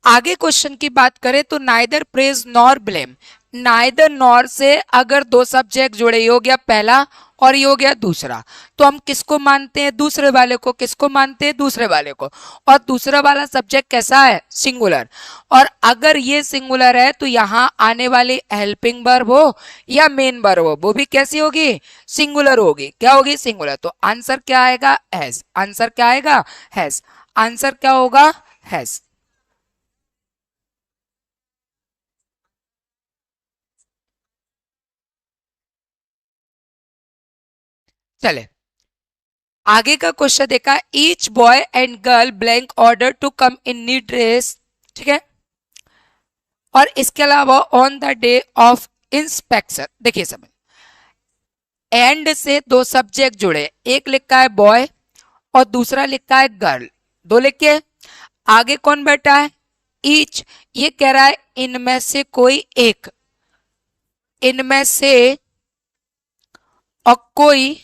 आगे क्वेश्चन की बात करें तो neither praise nor blame. Neither nor से अगर दो सब्जेक्ट जुड़े, ये हो गया पहला और ये हो गया दूसरा, तो हम किसको मानते हैं, दूसरे वाले को। किसको मानते हैं, दूसरे वाले को। और दूसरा वाला सब्जेक्ट कैसा है, सिंगुलर। और अगर ये सिंगुलर है तो यहाँ आने वाली हेल्पिंग वर्ब हो या मेन वर्ब हो, वो भी कैसी होगी, सिंगुलर होगी। क्या होगी, सिंगुलर। तो आंसर क्या आएगा, हैज। आंसर क्या आएगा, हैज। आंसर क्या होगा, हैज। चले आगे का क्वेश्चन देखा। Each boy and girl blank order to come in new dress. ठीक है। और इसके अलावा on the day of inspection. देखिए समझ, एंड से दो सब्जेक्ट जुड़े, एक लिखा है बॉय और दूसरा लिखा है गर्ल। दो लिखे, आगे कौन बैठा है, ईच। ये कह रहा है इनमें से कोई एक, इनमें से और कोई,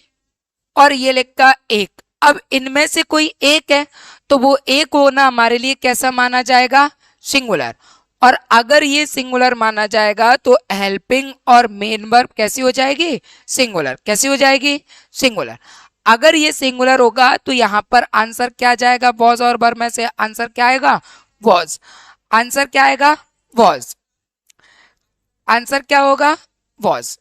और ये लिखा एक। अब इनमें से कोई एक है तो वो एक होना हमारे लिए कैसा माना जाएगा, सिंगुलर। और अगर ये सिंगुलर माना जाएगा तो हेल्पिंग और मेन वर्ब कैसी हो जाएगी, सिंगुलर। कैसी हो जाएगी, सिंगुलर। अगर ये सिंगुलर होगा तो यहां पर आंसर क्या जाएगा, वॉज और वर्ब में से आंसर क्या आएगा, वॉज। आंसर क्या आएगा, वॉज। आंसर क्या होगा, वॉज।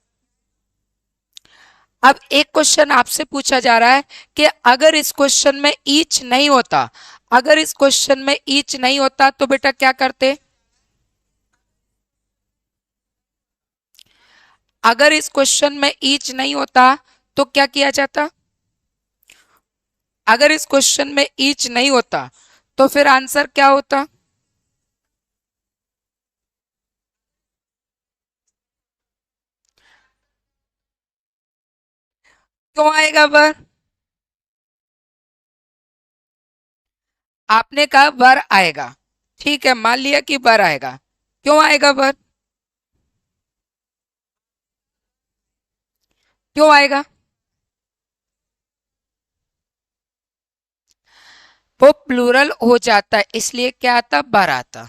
अब एक क्वेश्चन आपसे पूछा जा रहा है कि अगर इस क्वेश्चन में ईच नहीं होता, अगर इस क्वेश्चन में ईच नहीं होता तो बेटा क्या करते। अगर इस क्वेश्चन में ईच नहीं होता तो क्या किया जाता। अगर इस क्वेश्चन में ईच नहीं होता तो फिर आंसर क्या होता। क्यों आएगा वर। आपने कहा वर आएगा, ठीक है, मान लिया कि वर आएगा। क्यों आएगा वर, क्यों आएगा। वो प्लूरल हो जाता है इसलिए क्या आता, वर आता।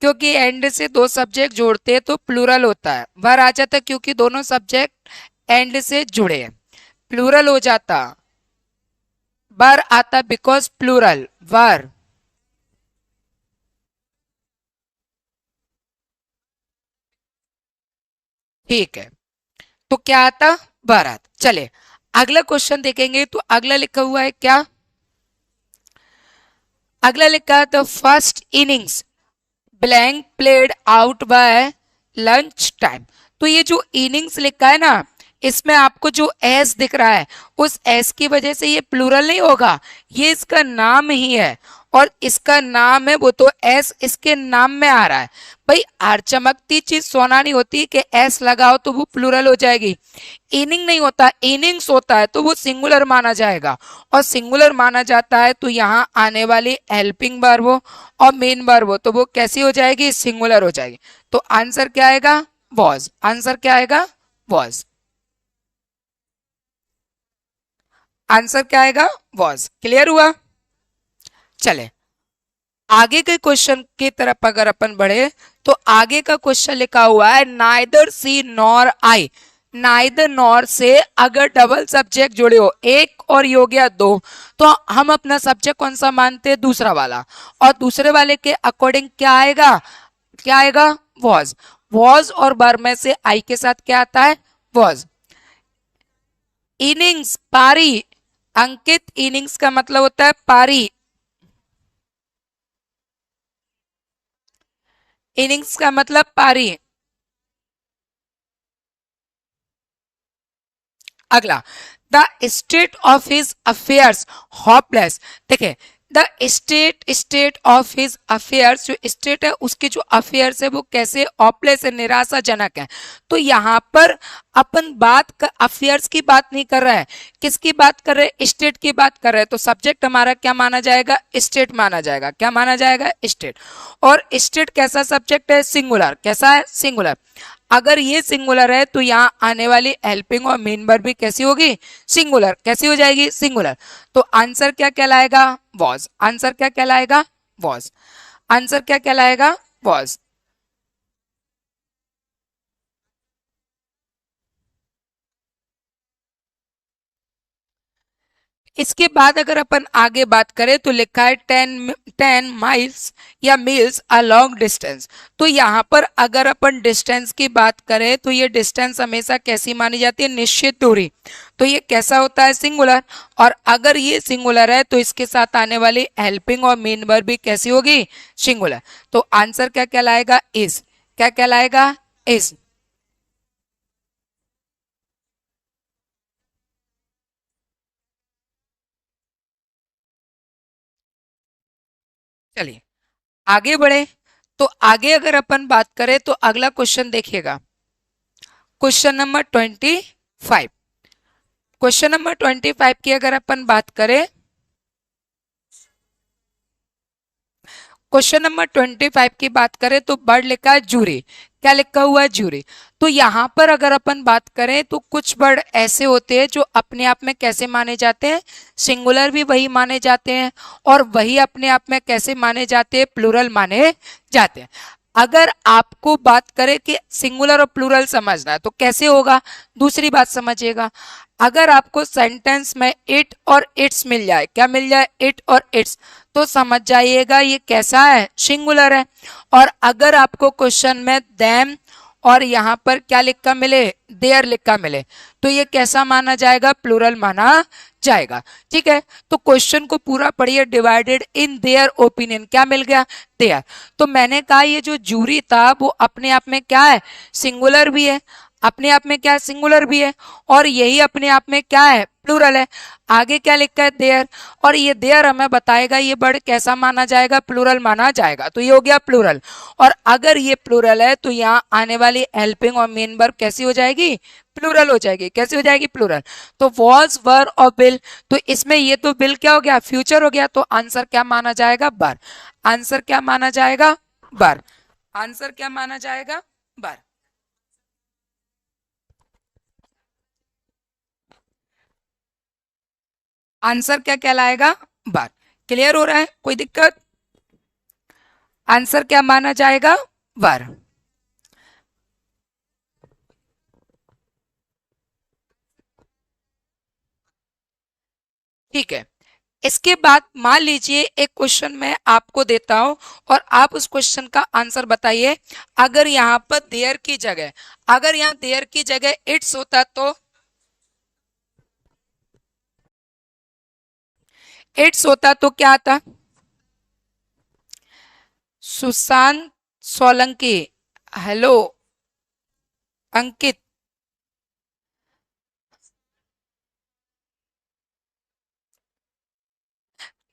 क्योंकि एंड से दो सब्जेक्ट जोड़ते हैं तो प्लूरल होता है, वर आ जाता क्योंकि दोनों सब्जेक्ट एंड से जुड़े हैं। प्लूरल हो जाता, वर आता बिकॉज प्लूरल, वर। ठीक है, तो क्या आता, वर आता। चले अगला क्वेश्चन देखेंगे तो अगला लिखा हुआ है क्या, अगला लिखा है the first innings blank played out by lunch time. तो ये जो इनिंग्स लिखा है ना, इसमें आपको जो एस दिख रहा है, उस एस की वजह से ये प्लूरल नहीं होगा, ये इसका नाम ही है। और इसका नाम है वो तो एस इसके नाम में आ रहा है। भाई हर चमकती चीज सोना नहीं होती कि एस लगाओ तो वो प्लूरल हो जाएगी। इनिंग नहीं होता, इनिंग्स होता है तो वो सिंगुलर माना जाएगा। और सिंगुलर माना जाता है तो यहाँ आने वाली हेल्पिंग वर्ब हो और मेन वर्ब हो तो वो कैसी हो जाएगी, सिंगुलर हो जाएगी। तो आंसर क्या आएगा, वॉज। आंसर क्या आएगा, वॉज। आंसर क्या आएगा, वॉज। क्लियर हुआ। चले आगे के क्वेश्चन की तरफ अगर अपन बढ़े तो आगे का क्वेश्चन लिखा हुआ है neither she nor I. Neither nor से अगर डबल सब्जेक्ट जुड़े हो, एक और ये हो गया दो, तो हम अपना सब्जेक्ट कौन सा मानते हैं, दूसरा वाला। और दूसरे वाले के अकॉर्डिंग क्या आएगा, क्या आएगा, वॉज। वॉज और बर में से आई के साथ क्या आता है, वॉज। इनिंग्स पारी, अंकित इनिंग्स का मतलब होता है पारी। इनिंग्स का मतलब पारी। अगला, the state of his affairs hopeless. देखिए the state, state of his affairs, जो स्टेट है उसके जो अफेयर्स है वो कैसे होपलेस है, निराशाजनक है। तो यहाँ पर अपन अफेयर्स की बात नहीं कर रहे हैं, किसकी बात कर रहे हैं, स्टेट की बात कर रहे हैं। तो सब्जेक्ट हमारा क्या माना जाएगा, स्टेट माना जाएगा। क्या माना जाएगा, स्टेट। और स्टेट कैसा सब्जेक्ट है, सिंगुलर। कैसा है, सिंगुलर। अगर ये सिंगुलर है तो यहाँ आने वाली हेल्पिंग और मेन वर्ब भी कैसी होगी, सिंगुलर। कैसी हो जाएगी, सिंगुलर। तो आंसर क्या कहलाएगा, वॉज। आंसर क्या कहलाएगा, वॉज। आंसर क्या कहलाएगा, वॉज। इसके बाद अगर अपन आगे बात करें तो लिखा है 10 माइल्स या मील्स अ लॉन्ग डिस्टेंस। तो यहाँ पर अगर अपन डिस्टेंस की बात करें तो ये डिस्टेंस हमेशा कैसी मानी जाती है, निश्चित दूरी। तो ये कैसा होता है, सिंगुलर। और अगर ये सिंगुलर है तो इसके साथ आने वाली हेल्पिंग और मेन वर्ब भी कैसी होगी, सिंगुलर। तो आंसर क्या कहलाएगा, इज। क्या कहलाएगा, इज। चलिए आगे बढ़े। तो आगे अगर अपन बात करें तो अगला क्वेश्चन देखिएगा, क्वेश्चन नंबर 25। क्वेश्चन नंबर 25 की अगर अपन बात करें, क्वेश्चन नंबर 25 की बात करें तो वर्ड लिखा है जूरी। क्या लिखा हुआ है, जूरी। तो यहाँ पर अगर अपन बात करें तो कुछ वर्ड ऐसे होते हैं जो अपने आप में कैसे माने जाते हैं, सिंगुलर भी वही माने जाते हैं और वही अपने आप में कैसे माने जाते हैं, प्लूरल माने जाते हैं। अगर आपको बात करें कि सिंगुलर और प्लूरल समझना है तो कैसे होगा, दूसरी बात समझिएगा। अगर आपको सेंटेंस में इट और इट्स मिल जाए, क्या मिल जाए, इट और इट्स, तो समझ जाइएगा ये कैसा है, सिंगुलर है। और अगर आपको क्वेश्चन में देम और यहाँ पर क्या लिखा मिले, देयर लिखा मिले, तो ये कैसा माना जाएगा, प्लूरल माना जाएगा। ठीक है, तो क्वेश्चन को पूरा पढ़िए, डिवाइडेड इन देयर ओपिनियन, क्या मिल गया, देयर। तो मैंने कहा ये जो जूरी था वो अपने आप में क्या है, सिंगुलर भी है, अपने आप में क्या है, सिंगुलर भी है, और यही अपने आप में क्या है, प्लूरल है। आगे क्या लिखा है, देयर। और ये देयर हमें बताएगा ये वर्ड कैसा माना जाएगा, प्लूरल माना जाएगा। तो ये हो गया प्लूरल। और अगर ये प्लूरल है तो यहाँ आने वाली हेल्पिंग और मेन वर्ब कैसी हो जाएगी, प्लूरल हो जाएगी। कैसी हो जाएगी, प्लूरल। तो वॉज, वर और बिल, तो इसमें ये तो बिल क्या हो गया, फ्यूचर हो गया। तो आंसर क्या माना जाएगा, बर। आंसर क्या माना जाएगा, बर। आंसर क्या माना जाएगा, बर। आंसर क्या कहलाएगा, बर। क्लियर हो रहा है, कोई दिक्कत। आंसर क्या माना जाएगा, वर। ठीक है, इसके बाद मान लीजिए एक क्वेश्चन मैं आपको देता हूं और आप उस क्वेश्चन का आंसर बताइए। अगर यहाँ पर देयर की जगह, अगर यहाँ देयर की जगह इट्स होता तो, इट्स होता तो क्या आता, सुशांत सोलंकी, हेलो अंकित।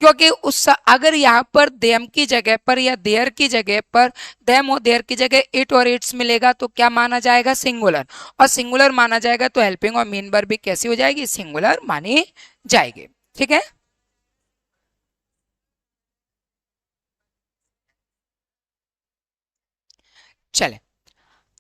क्योंकि उस अगर यहाँ पर देम की जगह पर या देयर की जगह पर देम और देयर की जगह इट और इट्स मिलेगा तो क्या माना जाएगा, सिंगुलर। और सिंगुलर माना जाएगा तो हेल्पिंग और मेन वर्ब भी कैसी हो जाएगी, सिंगुलर मानी जाएगी। ठीक है, चले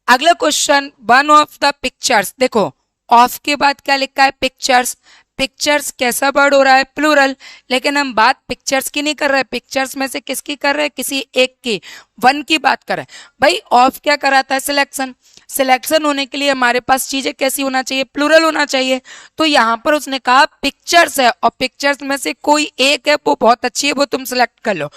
अगला question. One of the pictures, देखो ऑफ के बाद क्या लिखा है, पिक्चर्स। पिक्चर्स कैसा वर्ड हो रहा है, प्लूरल। लेकिन हम बात पिक्चर्स की नहीं कर रहे, पिक्चर्स में से किसकी कर रहे हैं, किसी एक की, वन की बात कर रहे हैं। भाई ऑफ क्या कराता है, सिलेक्शन। सिलेक्शन होने के लिए हमारे पास चीजें कैसी होना चाहिए, प्लूरल होना चाहिए। तो यहाँ पर उसने कहा पिक्चर्स है और पिक्चर्स में से कोई एक है वो बहुत अच्छी है, वो तुम सिलेक्ट कर लो।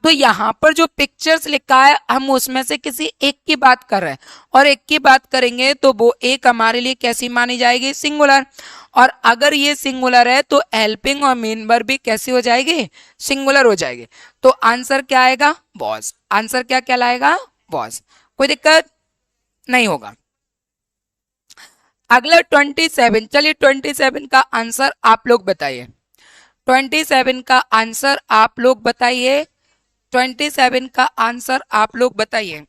तो यहां पर जो पिक्चर्स लिखा है हम उसमें से किसी एक की बात कर रहे हैं, और एक की बात करेंगे तो वो एक हमारे लिए कैसी मानी जाएगी, सिंगुलर। और अगर ये सिंगुलर है तो हेल्पिंग और मेन वर्ब भी कैसी हो जाएगी, सिंगुलर हो जाएगी। तो आंसर क्या आएगा, वॉज। आंसर क्या कहलाएगा, वॉज। कोई दिक्कत नहीं होगा। अगला 27, चलिए 27 का आंसर आप लोग बताइए। 27 का आंसर आप लोग बताइए। 27 का आंसर आप लोग बताइए।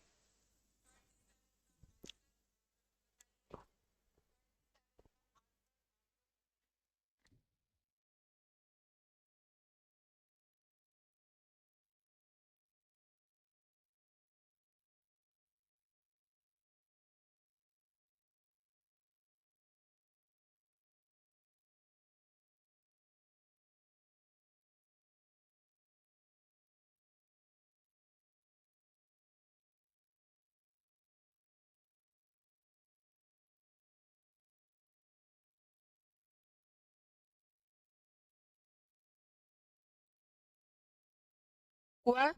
हुआ,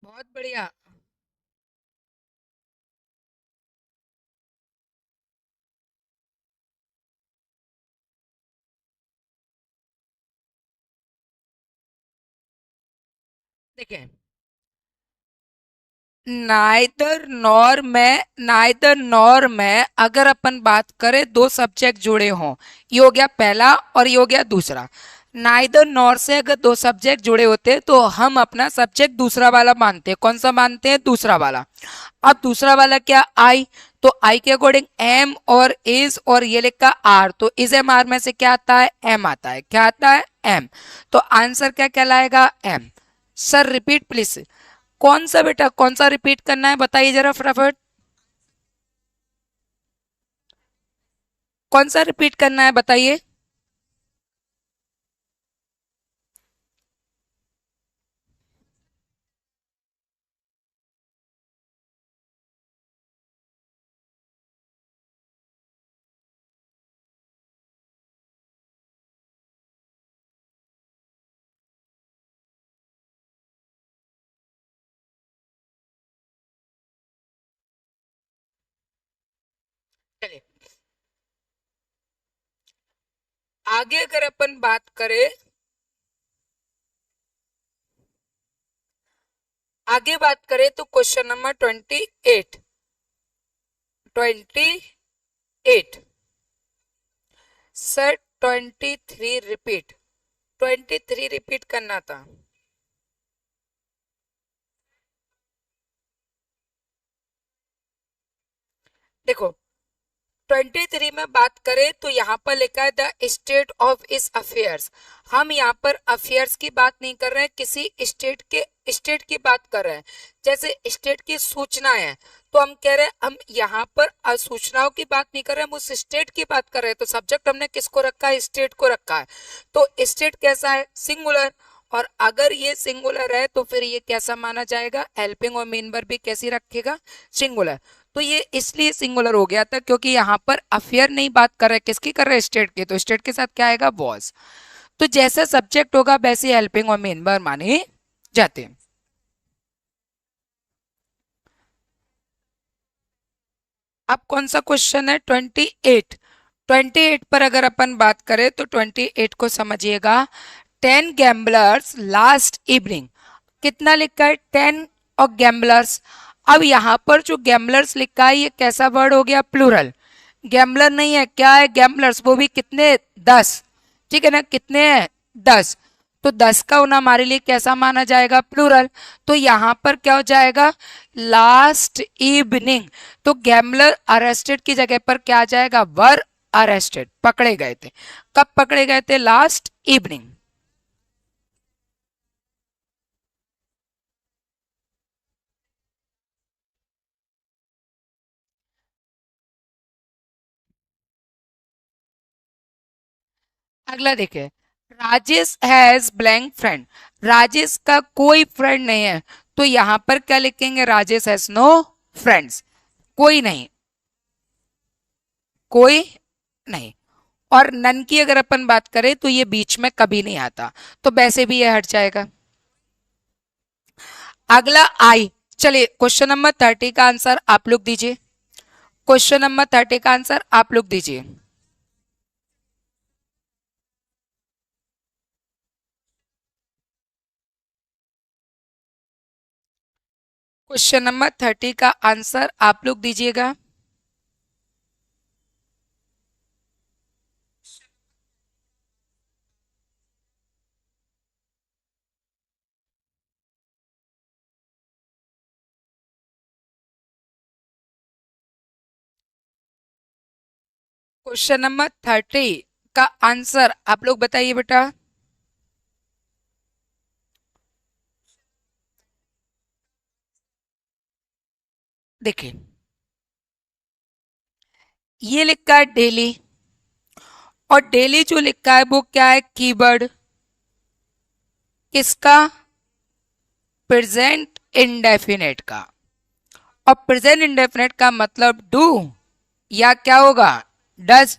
बहुत बढ़िया। देखें, नाइदर नॉर में अगर अपन बात करें दो सब्जेक्ट जुड़े हों, ये हो गया पहला और ये हो गया दूसरा। नाइदर नॉर से अगर दो सब्जेक्ट जुड़े होते हैं तो हम अपना सब्जेक्ट दूसरा वाला मानते हैं। कौन सा मानते हैं, दूसरा वाला। अब दूसरा वाला क्या, आई। तो आई के अकॉर्डिंग एम और इज और ये लिखा आर, तो इज एम आर में से क्या आता है, एम आता है। क्या आता है, एम। तो आंसर क्या कहलाएगा, एम। Sir repeat please. कौन सा बेटा, कौन सा रिपीट करना है बताइए जरा फटाफट। कौन सा रिपीट करना है बताइए। चलिए आगे अगर अपन बात करें, आगे बात करें तो question number 28। 28 sir, 23 repeat. 23 repeat करना था। देखो 23 में बात करें तो यहाँ पर लिखा है द स्टेट ऑफ इस अफेयर्स। हम यहाँ पर अफेयर्स की बात नहीं कर रहे हैं, किसी स्टेट के, स्टेट की बात कर रहे हैं। जैसे स्टेट की सूचना है तो हम कह रहे हैं, हम यहाँ पर सूचनाओं की बात नहीं कर रहे हैं, हम उस स्टेट की बात कर रहे हैं। तो सब्जेक्ट हमने किसको रखा है, स्टेट को रखा है। तो स्टेट कैसा है, सिंगुलर। और अगर ये सिंगुलर है तो फिर ये कैसा माना जाएगा, हेल्पिंग और मेन वर्ब भी कैसी रखेगा, सिंगुलर। तो ये इसलिए सिंगुलर हो गया था क्योंकि यहाँ पर अफेयर नहीं बात कर रहे, किसकी कर रहे, स्टेट की। तो स्टेट के साथ क्या आएगा, वॉज। तो जैसा सब्जेक्ट होगा वैसे हेल्पिंग और मेन वर्ब माने जाते हैं। अब कौन सा क्वेश्चन है, 28। 28 पर अगर अपन बात करें तो 28 को समझिएगा। 10 गैम्बलर्स लास्ट इवनिंग, कितना लिखा है, 10 और गैम्बलर्स। अब यहाँ पर जो गैम्बलर्स लिखा है ये कैसा वर्ड हो गया, प्लूरल। गैम्बलर नहीं है, क्या है, गैम्बलर्स, वो भी कितने, 10। ठीक है ना, कितने हैं, 10। तो 10 का होना हमारे लिए कैसा माना जाएगा, प्लूरल। तो यहां पर क्या हो जाएगा, लास्ट इवनिंग। तो गैम्बलर अरेस्टेड की जगह पर क्या आ जाएगा, वर अरेस्टेड, पकड़े गए थे। कब पकड़े गए थे, लास्ट इवनिंग। अगला देखिए, Rajesh has blank friend. Rajesh का कोई फ्रेंड नहीं है, तो यहां पर क्या लिखेंगे, राजेश हैज नो फ्रेंड्स, कोई नहीं, कोई नहीं। और नन की अगर अपन बात करें तो ये बीच में कभी नहीं आता, तो वैसे भी ये हट जाएगा। अगला आई। चलिए क्वेश्चन नंबर 30 का आंसर आप लोग दीजिए। क्वेश्चन नंबर 30 का आंसर आप लोग दीजिए। क्वेश्चन नंबर 30 का आंसर आप लोग दीजिएगा। क्वेश्चन नंबर 30 का आंसर आप लोग बताइए बेटा। देखिए, ये लिखा है डेली, और डेली जो लिखा है वो क्या है, कीवर्ड। किसका, प्रेजेंट इंडेफिनेट का। और प्रेजेंट इंडेफिनेट का मतलब डू, या क्या होगा, डज।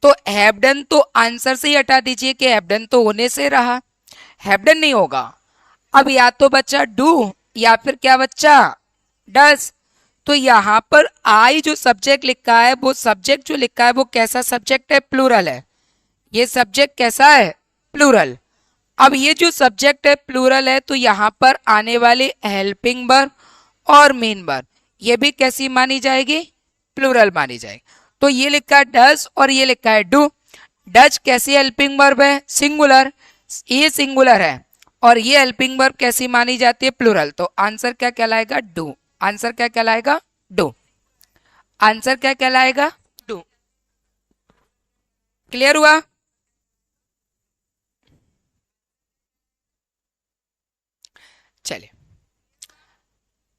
तो हैव डन तो आंसर से ही हटा दीजिए कि हैव डन तो होने से रहा, हैव डन नहीं होगा। अब या तो बच्चा डू, या फिर क्या बच्चा, डज। तो यहां पर आई जो सब्जेक्ट लिखा है, वो सब्जेक्ट जो लिखा है वो कैसा सब्जेक्ट है, प्लूरल है। ये सब्जेक्ट कैसा है, प्लूरल। अब ये जो सब्जेक्ट है प्लूरल है, तो यहां पर आने वाली हेल्पिंग वर्ब और मेन वर्ब ये भी कैसी मानी जाएगी, प्लूरल मानी जाएगी। तो ये लिखा है डज और ये लिखा है डू। डज कैसी हेल्पिंग वर्ब है, सिंगुलर, ये सिंगुलर है। और ये हेल्पिंग वर्ब कैसी मानी जाती है, प्लूरल। तो आंसर क्या कहलाएगा, डू। आंसर क्या कहलाएगा, डू। आंसर क्या कहलाएगा, डू। क्लियर हुआ। चलिए,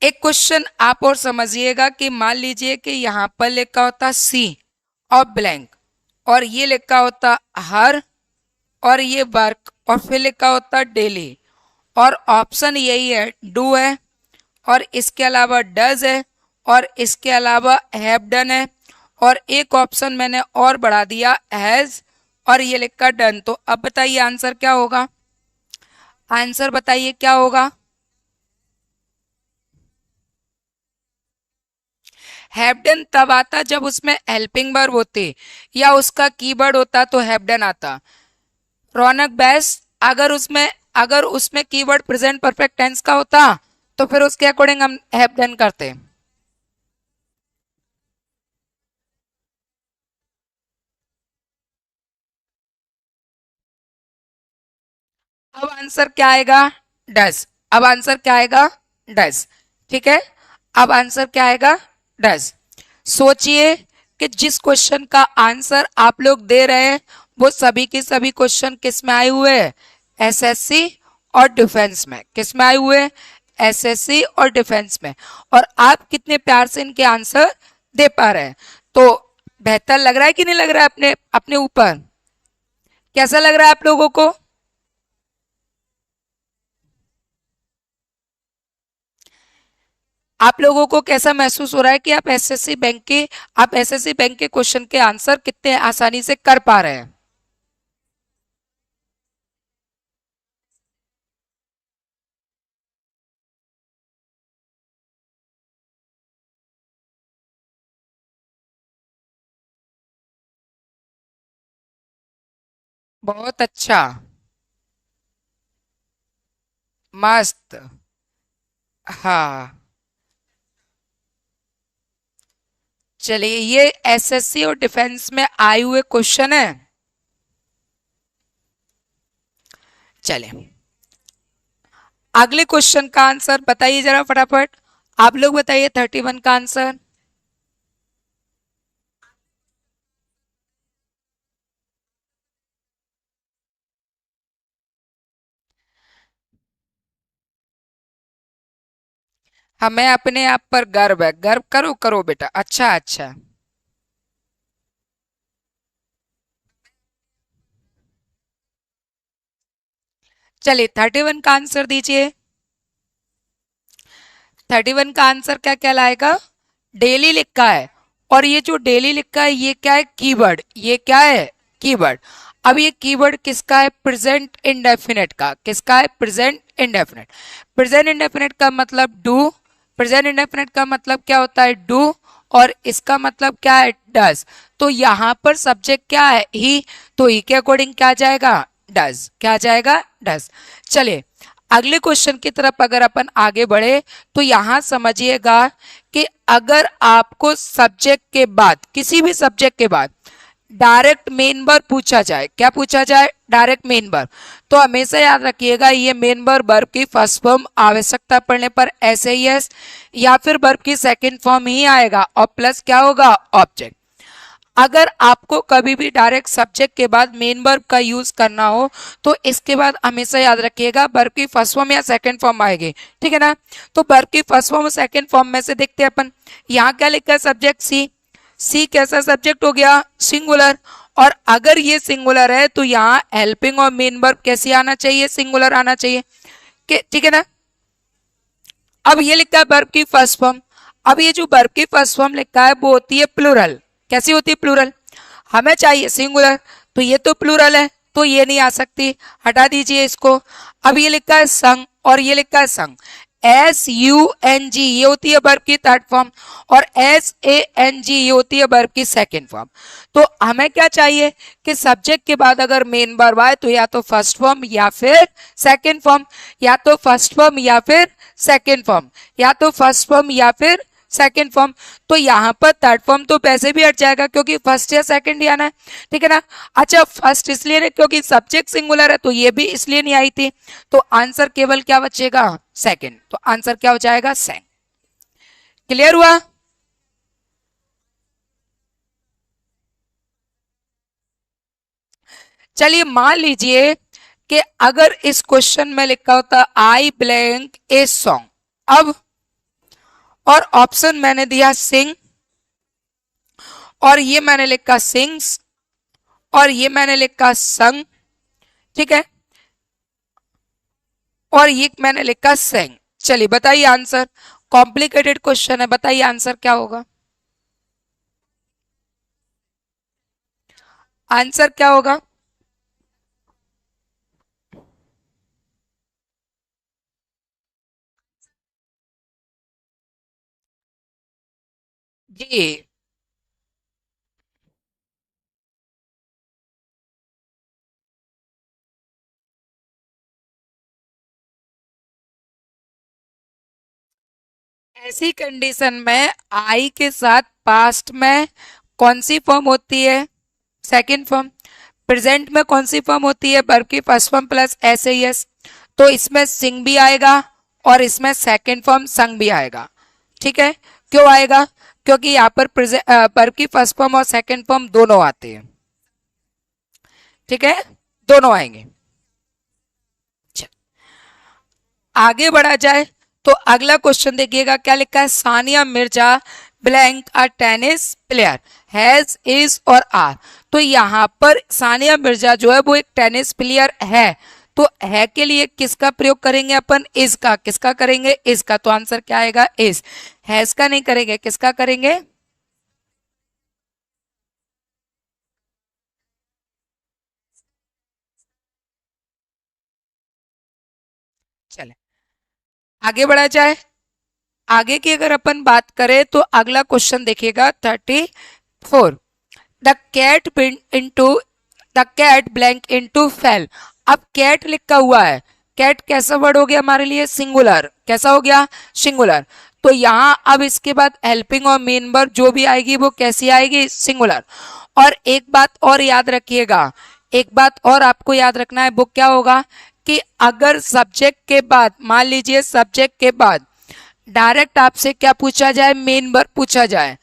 एक क्वेश्चन आप और समझिएगा कि मान लीजिए कि यहां पर लिखा होता सी और ब्लैंक, और ये लिखा होता हर, और ये वर्क, और फिर लिखा होता डेली, और ऑप्शन यही है, डू है, और इसके अलावा डज है, और इसके अलावा हैव डन है, और एक ऑप्शन मैंने और बढ़ा दिया, हैज, और ये लिखा डन। तो अब बताइए आंसर क्या होगा, आंसर बताइए क्या होगा। हैव डन तब आता जब उसमें हेल्पिंग वर्ब होते, या उसका कीवर्ड होता तो हैव डन आता। रौनक बैस, अगर उसमें कीवर्ड प्रेजेंट परफेक्ट टेंस का होता, तो फिर उसके अकॉर्डिंग हम हैव डन करते। अब आंसर क्या आएगा, डज। अब आंसर क्या आएगा, डज। ठीक है, अब आंसर क्या आएगा, डज। सोचिए कि जिस क्वेश्चन का आंसर आप लोग दे रहे हैं वो सभी के सभी क्वेश्चन किस में आए हुए हैं, एसएससी और डिफेंस में। किस में आए हुए हैं, एसएससी और डिफेंस में। और आप कितने प्यार से इनके आंसर दे पा रहे हैं। तो बेहतर लग रहा है कि नहीं लग रहा है, अपने अपने ऊपर कैसा लग रहा है आप लोगों को। आप लोगों को कैसा महसूस हो रहा है कि आप एसएससी बैंक के क्वेश्चन के आंसर कितने आसानी से कर पा रहे हैं। बहुत अच्छा, मस्त। हाँ, चलिए, ये एसएससी और डिफेंस में आए हुए क्वेश्चन है। चलिए, अगले क्वेश्चन का आंसर बताइए जरा फटाफट। आप लोग बताइए 31 का आंसर। हमें अपने आप पर गर्व है, गर्व करो करो बेटा। अच्छा अच्छा, चलिए 31 का आंसर दीजिए। 31 का आंसर क्या कहलाएगा? डेली लिखा है। और ये जो डेली लिखा है ये क्या है? कीवर्ड। ये क्या है? कीवर्ड। अब ये कीवर्ड किसका है? प्रेजेंट इंडेफिनेट का। किसका है? Present indefinite. प्रेजेंट इंडेफिनेट का मतलब डू। प्रेजेंट इंडेफिनेट का मतलब क्या होता है? डू। और इसका मतलब क्या है? डज। तो यहाँ पर सब्जेक्ट क्या है? ही। तो ही के अकॉर्डिंग क्या जाएगा? डज। क्या जाएगा? डज। चलिए, अगले क्वेश्चन की तरफ अगर अपन आगे बढ़े तो यहां समझिएगा कि अगर आपको सब्जेक्ट के बाद, किसी भी सब्जेक्ट के बाद डायरेक्ट मेन वर्ब पूछा जाए, क्या पूछा जाए? डायरेक्ट मेन वर्ब, तो हमेशा याद रखिएगा ये मेन वर्ब की फर्स्ट फॉर्म आवश्यकता पड़ने पर ऐसे ही या फिर वर्ब की सेकंड फॉर्म ही आएगा और प्लस क्या होगा? ऑब्जेक्ट। अगर आपको कभी भी डायरेक्ट सब्जेक्ट के बाद मेन वर्ब का यूज करना हो तो इसके बाद हमेशा याद रखिएगा वर्ब की फर्स्ट फॉर्म या सेकंड फॉर्म आएगी। ठीक है ना? तो वर्ब की फर्स्ट फॉर्म और सेकंड फॉर्म में से देखते हैं अपन। यहाँ क्या लिखा है? सब्जेक्ट सी। सी कैसा सब्जेक्ट हो गया? सिंगुलर। और अगर ये सिंगुलर है तो यहाँ हेल्पिंग और मेन वर्ब कैसे आना चाहिए? सिंगुलर आना चाहिए। ठीक है ना? अब ये लिखा है वर्ब की फर्स्ट फॉर्म। अब ये जो वर्ब की फर्स्ट फॉर्म लिखा है वो होती है प्लूरल। कैसी होती है? प्लूरल। हमें चाहिए सिंगुलर, तो ये तो प्लूरल है तो ये नहीं आ सकती, हटा दीजिए इसको। अब ये लिखा है संग और ये लिखा है संग। SUNG ये होती है वर्ब की थर्ड फॉर्म और SANG ये होती है वर्ब की सेकंड फॉर्म। तो हमें क्या चाहिए कि सब्जेक्ट के बाद अगर मेन वर्ब आए तो या तो फर्स्ट फॉर्म या फिर सेकंड फॉर्म, या तो फर्स्ट फॉर्म या फिर सेकंड फॉर्म, या तो फर्स्ट फॉर्म या फिर सेकंड फॉर्म। तो यहाँ पर थर्ड फॉर्म तो वैसे भी हट जाएगा क्योंकि फर्स्ट या सेकंड ही आना है। ठीक है ना? अच्छा, फर्स्ट इसलिए नहीं क्योंकि सब्जेक्ट सिंगुलर है, तो ये भी इसलिए नहीं आई थी। तो आंसर केवल क्या बचेगा? सेकंड। तो आंसर क्या हो जाएगा? सेकंड। क्लियर हुआ? चलिए, मान लीजिए कि अगर इस क्वेश्चन में लिखा होता आई ब्लैंक ए सॉन्ग, अब और ऑप्शन मैंने दिया सिंग, और ये मैंने लिखा सिंग्स, और ये मैंने लिखा संग। ठीक है? और ये मैंने लिखा सेंग। चलिए बताइए आंसर। कॉम्प्लिकेटेड क्वेश्चन है, बताइए आंसर क्या होगा? आंसर क्या होगा? जी, ऐसी कंडीशन में आई के साथ पास्ट में कौन सी फॉर्म होती है? Second form. प्रेजेंट में कौन सी फॉर्म होती है? वर्ब की first form plus S A S. तो इसमें सिंग भी आएगा और इसमें सेकंड फॉर्म संग भी आएगा। ठीक है? क्यों आएगा? क्योंकि यहाँ पर वर्ब की फर्स्ट फॉर्म और सेकंड फॉर्म दोनों आते हैं। ठीक है? दोनों आएंगे। चल, आगे बढ़ा जाए तो अगला क्वेश्चन देखिएगा क्या लिखा है? Sania Mirza blank a tennis player has is और आर। तो यहाँ पर सानिया मिर्जा जो है वो एक टेनिस प्लेयर है। तो है के लिए किसका प्रयोग करेंगे अपन? इज का। किसका करेंगे? इज का। तो आंसर क्या आएगा? इज। हैज का नहीं करेंगे, किसका करेंगे? चले, आगे बढ़ा जाए। आगे की अगर अपन बात करें तो अगला क्वेश्चन देखिएगा 34। The cat into the cat blank into fell. अब कैट लिखा हुआ है। कैट कैसा वर्ड हो गया हमारे लिए? सिंगुलर। कैसा हो गया? सिंगुलर। तो यहाँ अब इसके बाद हेल्पिंग और मेन वर्ब जो भी आएगी वो कैसी आएगी, सिंगुलर। और एक बात और याद रखिएगा, एक बात और आपको याद रखना है, वो क्या होगा कि अगर सब्जेक्ट के बाद, मान लीजिए सब्जेक्ट के बाद डायरेक्ट आपसे क्या पूछा जाए, मेन वर्ब पूछा जाए,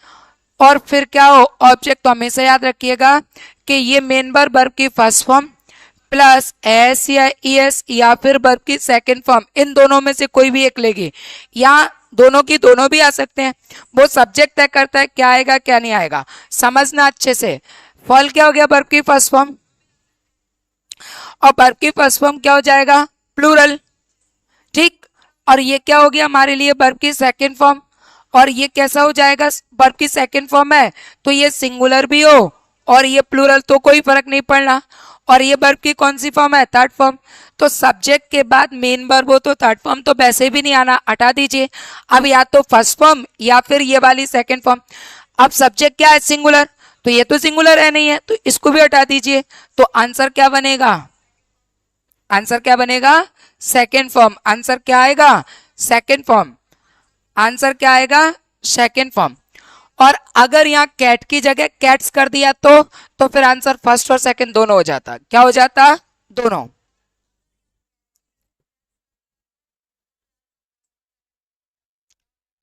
और फिर क्या हो ऑब्जेक्ट, तो हमेशा याद रखिएगा कि ये मेन वर्ब की फर्स्ट फॉर्म प्लस एस या ईएस या फिर वर्ब की सेकंड फॉर्म, इन दोनों में से कोई भी एक लेगी, या दोनों की दोनों भी आ सकते हैं। वो सब्जेक्ट तय करता है क्या आएगा क्या नहीं आएगा, समझना अच्छे से। फॉल क्या हो गया, वर्ब की फर्स्ट फॉर्म, और वर्ब की फर्स्ट फॉर्म क्या हो जाएगा, प्लूरल, ठीक। और ये क्या हो गया हमारे लिए, वर्ब की सेकंड फॉर्म, और ये कैसा हो जाएगा, वर्ब की सेकंड फॉर्म है तो ये सिंगुलर भी हो और ये प्लूरल तो कोई फर्क नहीं पड़ना। और ये वर्ब की कौन सी फॉर्म है, थर्ड फॉर्म। तो सब्जेक्ट के बाद मेन वर्ब हो तो थर्ड फॉर्म तो वैसे भी नहीं आना, हटा दीजिए। अब या तो फर्स्ट फॉर्म या फिर ये वाली सेकंड फॉर्म। अब सब्जेक्ट क्या है, सिंगुलर, तो ये तो सिंगुलर है नहीं है तो इसको भी हटा दीजिए। तो आंसर क्या बनेगा, आंसर क्या बनेगा, सेकेंड फॉर्म। आंसर क्या आएगा, सेकेंड फॉर्म। आंसर क्या आएगा, सेकेंड फॉर्म। और अगर यहाँ कैट की जगह कैट्स कर दिया तो फिर आंसर फर्स्ट और सेकंड दोनों हो जाता, क्या हो जाता, दोनों।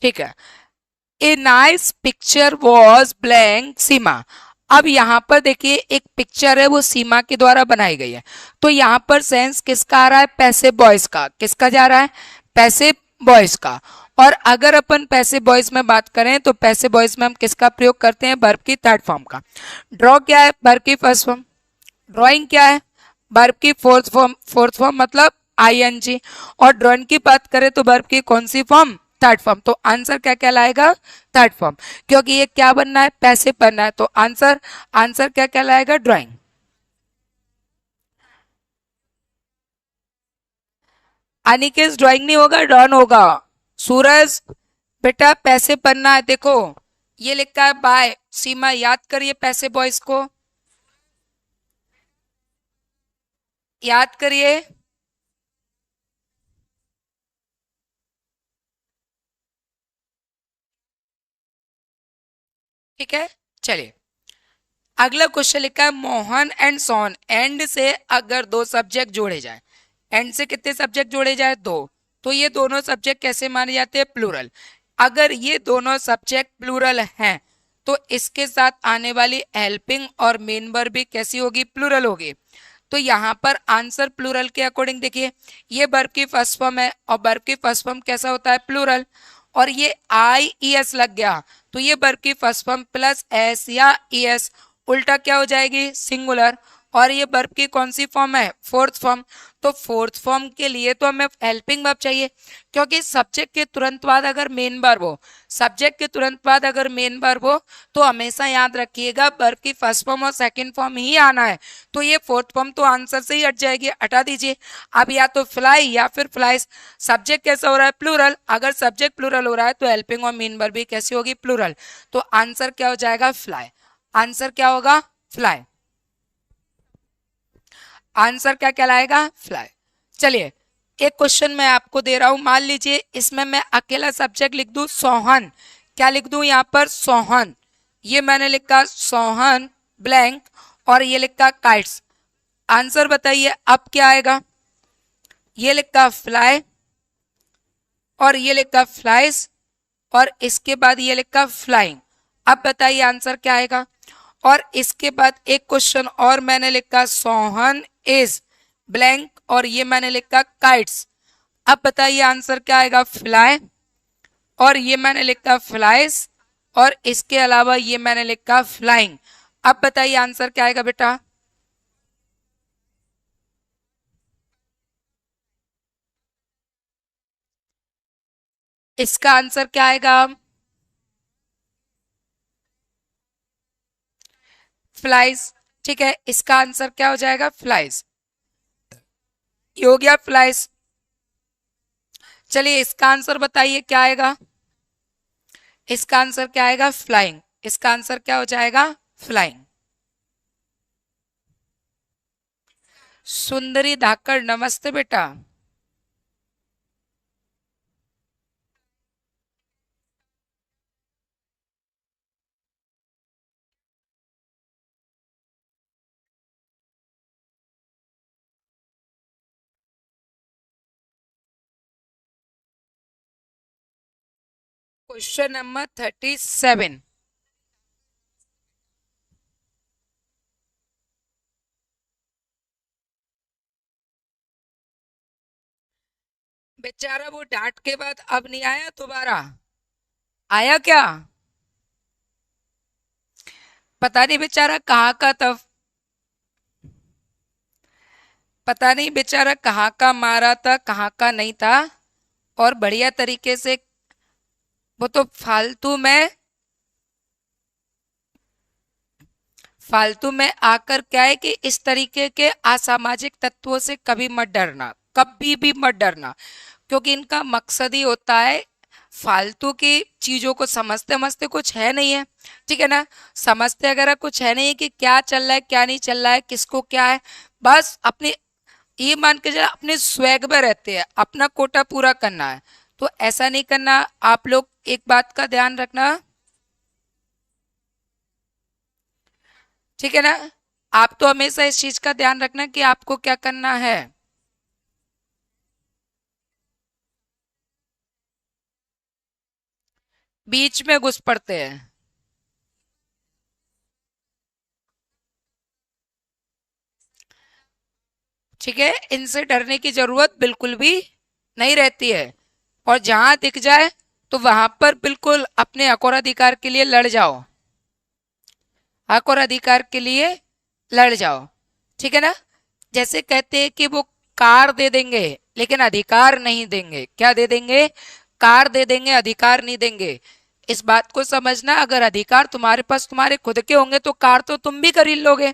ठीक है। A nice picture was blank Seema. अब यहाँ पर देखिए एक पिक्चर है वो सीमा के द्वारा बनाई गई है, तो यहाँ पर सेंस किसका आ रहा है, पैसिव वॉइस का। किसका जा रहा है, पैसिव वॉइस का। और अगर अपन पैसिव वॉइस में बात करें तो पैसिव वॉइस में हम किसका प्रयोग करते हैं, वर्ब की थर्ड फॉर्म का। ड्रॉ क्या है, वर्ब की फर्स्ट फॉर्म। ड्राइंग क्या है, वर्ब की फोर्थ फॉर्म, फोर्थ फॉर्म मतलब आईएनजी। और ड्राइंग की बात करें तो वर्ब की कौन सी फॉर्म, थर्ड फॉर्म। तो आंसर क्या कहलाएगा, थर्ड फॉर्म, क्योंकि ये क्या बनना है, पैसिव बनना है। तो आंसर, आंसर क्या कहलाएगा, ड्राइंग। अनिकेत ड्राइंग नहीं होगा, ड्रॉन होगा। सूरज बेटा पैसे बनना है, देखो ये लिखा है बाय सीमा, याद करिए पैसे बॉयज को, याद करिए। ठीक है, चलिए अगला क्वेश्चन लिखा है मोहन एंड सोन। एंड से अगर दो सब्जेक्ट जोड़े जाए, एंड से कितने सब्जेक्ट जोड़े जाए, दो, तो ये दोनों सब्जेक्ट कैसे माने जाते हैं, प्लूरल। अगर ये दोनों सब्जेक्ट प्लूरल हैं तो इसके साथ आने वाली हेल्पिंग और मेन वर्ब भी कैसी होगी, प्लूरल होगी। तो यहाँ पर आंसर प्लूरल के अकॉर्डिंग देखिए, ये वर्ब की फर्स्ट फॉर्म है और वर्ब की फर्स्ट फॉर्म कैसा होता है, प्लूरल। और ये आई ई एस लग गया तो ये वर्ब की फर्स्ट फॉर्म प्लस एस या ई एस उल्टा क्या हो जाएगी, सिंगुलर। और ये वर्ब की कौन सी फॉर्म है, फोर्थ फॉर्म। तो फोर्थ फॉर्म के लिए तो हमें हेल्पिंग वर्ब चाहिए, क्योंकि सब्जेक्ट के तुरंत बाद अगर मेन वर्ब हो, सब्जेक्ट के तुरंत बाद अगर मेन वर्ब हो तो हमेशा याद रखिएगा वर्ब की फर्स्ट फॉर्म और सेकंड फॉर्म ही आना है। तो ये फोर्थ फॉर्म तो आंसर से ही हट जाएगी, हटा दीजिए। अब या तो फ्लाई या फिर फ्लाइज। सब्जेक्ट कैसा हो रहा है, प्लूरल। अगर सब्जेक्ट प्लूरल हो रहा है तो हेल्पिंग और मेन वर्ब भी कैसी होगी, प्लूरल। तो आंसर क्या हो जाएगा, फ्लाई। आंसर क्या होगा, फ्लाई। आंसर क्या कहलाएगा, फ्लाई। चलिए एक क्वेश्चन मैं आपको दे रहा हूं, मान लीजिए इसमें मैं अकेला सब्जेक्ट लिख दूं सोहन। क्या लिख दूं यहाँ पर, सोहन। ये मैंने लिखा सोहन ब्लैंक, और ये लिखा काइट्स। आंसर बताइए अब क्या आएगा, ये लिखा फ्लाई और ये लिखा फ्लाइज और इसके बाद ये लिखा फ्लाइंग। अब बताइए आंसर क्या आएगा। और इसके बाद एक क्वेश्चन और मैंने लिखा सोहन इज ब्लैंक और ये मैंने लिखा काइट्स। अब बताइए आंसर क्या आएगा, फ्लाई और ये मैंने लिखा फ्लाइज और इसके अलावा ये मैंने लिखा फ्लाइंग। अब बताइए आंसर क्या आएगा बेटा, इसका आंसर क्या आएगा, फ्लाइज। ठीक है, इसका आंसर क्या हो जाएगा, फ्लाइज। ये हो गया फ्लाइज। चलिए इसका आंसर बताइए क्या आएगा, इसका आंसर क्या आएगा, फ्लाइंग। इसका आंसर क्या हो जाएगा, फ्लाइंग। सुंदरी धाकड़ नमस्ते बेटा। Question number 37। बेचारा वो डांट के बाद अब नहीं आया दोबारा। आया क्या? पता नहीं बेचारा कहाँ का था। पता नहीं बेचारा कहाँ का मारा था, कहाँ का नहीं था। और बढ़िया तरीके से वो तो फालतू में आकर क्या है कि इस तरीके के असामाजिक तत्वों से कभी मत डरना, कभी भी मत डरना। क्योंकि इनका मकसद ही होता है फालतू की चीजों को समझते समझते कुछ है नहीं है। ठीक है ना? समझते अगर कुछ है नहीं कि क्या चल रहा है क्या नहीं चल रहा है किसको क्या है, बस अपनी ये मान के चला अपने स्वैग में रहते हैं, अपना कोटा पूरा करना है। तो ऐसा नहीं करना। आप लोग एक बात का ध्यान रखना। ठीक है ना? आप तो हमेशा इस चीज का ध्यान रखना कि आपको क्या करना है। बीच में घुस पड़ते हैं। ठीक है, इनसे डरने की जरूरत बिल्कुल भी नहीं रहती है। और जहां दिख जाए तो वहां पर बिल्कुल अपने हक और अधिकार के लिए लड़ जाओ। हक और अधिकार के लिए लड़ जाओ। ठीक है ना? जैसे कहते हैं कि वो कार दे देंगे लेकिन अधिकार नहीं देंगे। क्या दे देंगे? कार दे देंगे, अधिकार नहीं देंगे। इस बात को समझना, अगर अधिकार तुम्हारे पास तुम्हारे खुद के होंगे तो कार तो तुम भी खरीद लोगे।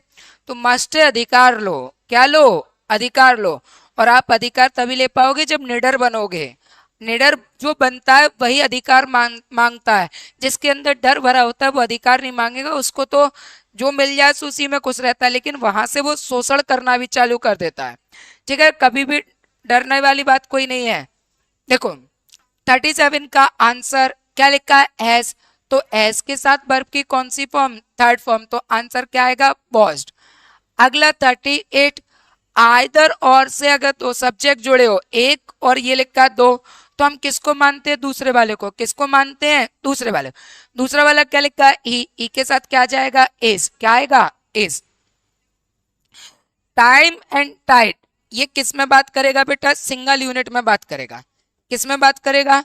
तो मस्ट है अधिकार लो। क्या लो? अधिकार लो। और आप अधिकार तभी ले पाओगे जब निडर बनोगे। निडर जो बनता है वही अधिकार मांगता है। जिसके अंदर डर भरा होता है वो अधिकार नहीं मांगेगा। उसको तो जो मिल जाए सो उसी में खुश रहता है, लेकिन वहां से वो शोषण करना भी चालू कर देता है। ठीक है, कभी भी डरने वाली बात कोई नहीं है। देखो, 37 का आंसर क्या लिखा है? एस। तो एस के साथ वर्ब की कौन सी फॉर्म? Third form. तो आंसर क्या आएगा? वॉज्ड। अगला 38, आइदर और से अगर दो सब्जेक्ट जुड़े हो, एक और ये लिखा है दो, तो हम किसको मानते हैं? दूसरे वाले को। किसको मानते हैं? दूसरे वाले। दूसरा वाला क्या लिखा है? ई के साथ क्या जाएगा? इज। क्या आएगा? इज। टाइम एंड टाइड, ये किस में बात करेगा बेटा? सिंगल यूनिट में बात करेगा। किस में बात करेगा?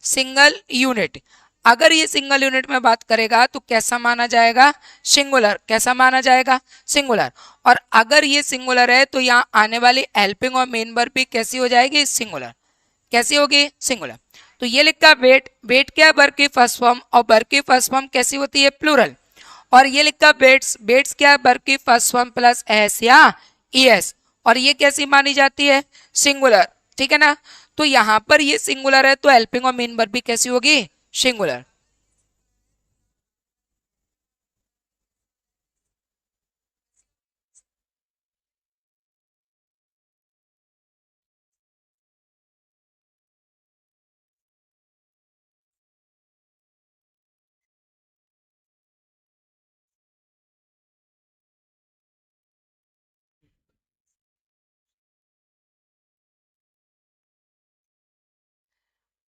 Single unit. अगर ये सिंगल यूनिट में बात करेगा तो कैसा माना जाएगा? सिंगुलर। कैसा माना जाएगा? सिंगुलर। और अगर ये सिंगुलर है तो यहाँ आने वाली हेल्पिंग और मेन वर्ब भी कैसी हो जाएगी? सिंगुलर। कैसी होगी? सिंगुलर। तो ये लिखा वेट। वेट क्या है? वर्ब की फर्स्ट फॉर्म। और वर्ब की फर्स्ट फॉर्म कैसी होती है? प्लूरल। और ये लिखा बेट्स। बेट्स क्या है? वर्ब की फर्स्ट फॉर्म प्लस एस या ईएस। और ये कैसी मानी जाती है? सिंगुलर। ठीक है ना? तो यहां पर ये सिंगुलर है तो हेल्पिंग और मेन वर्ब भी कैसी होगी? सिंगुलर।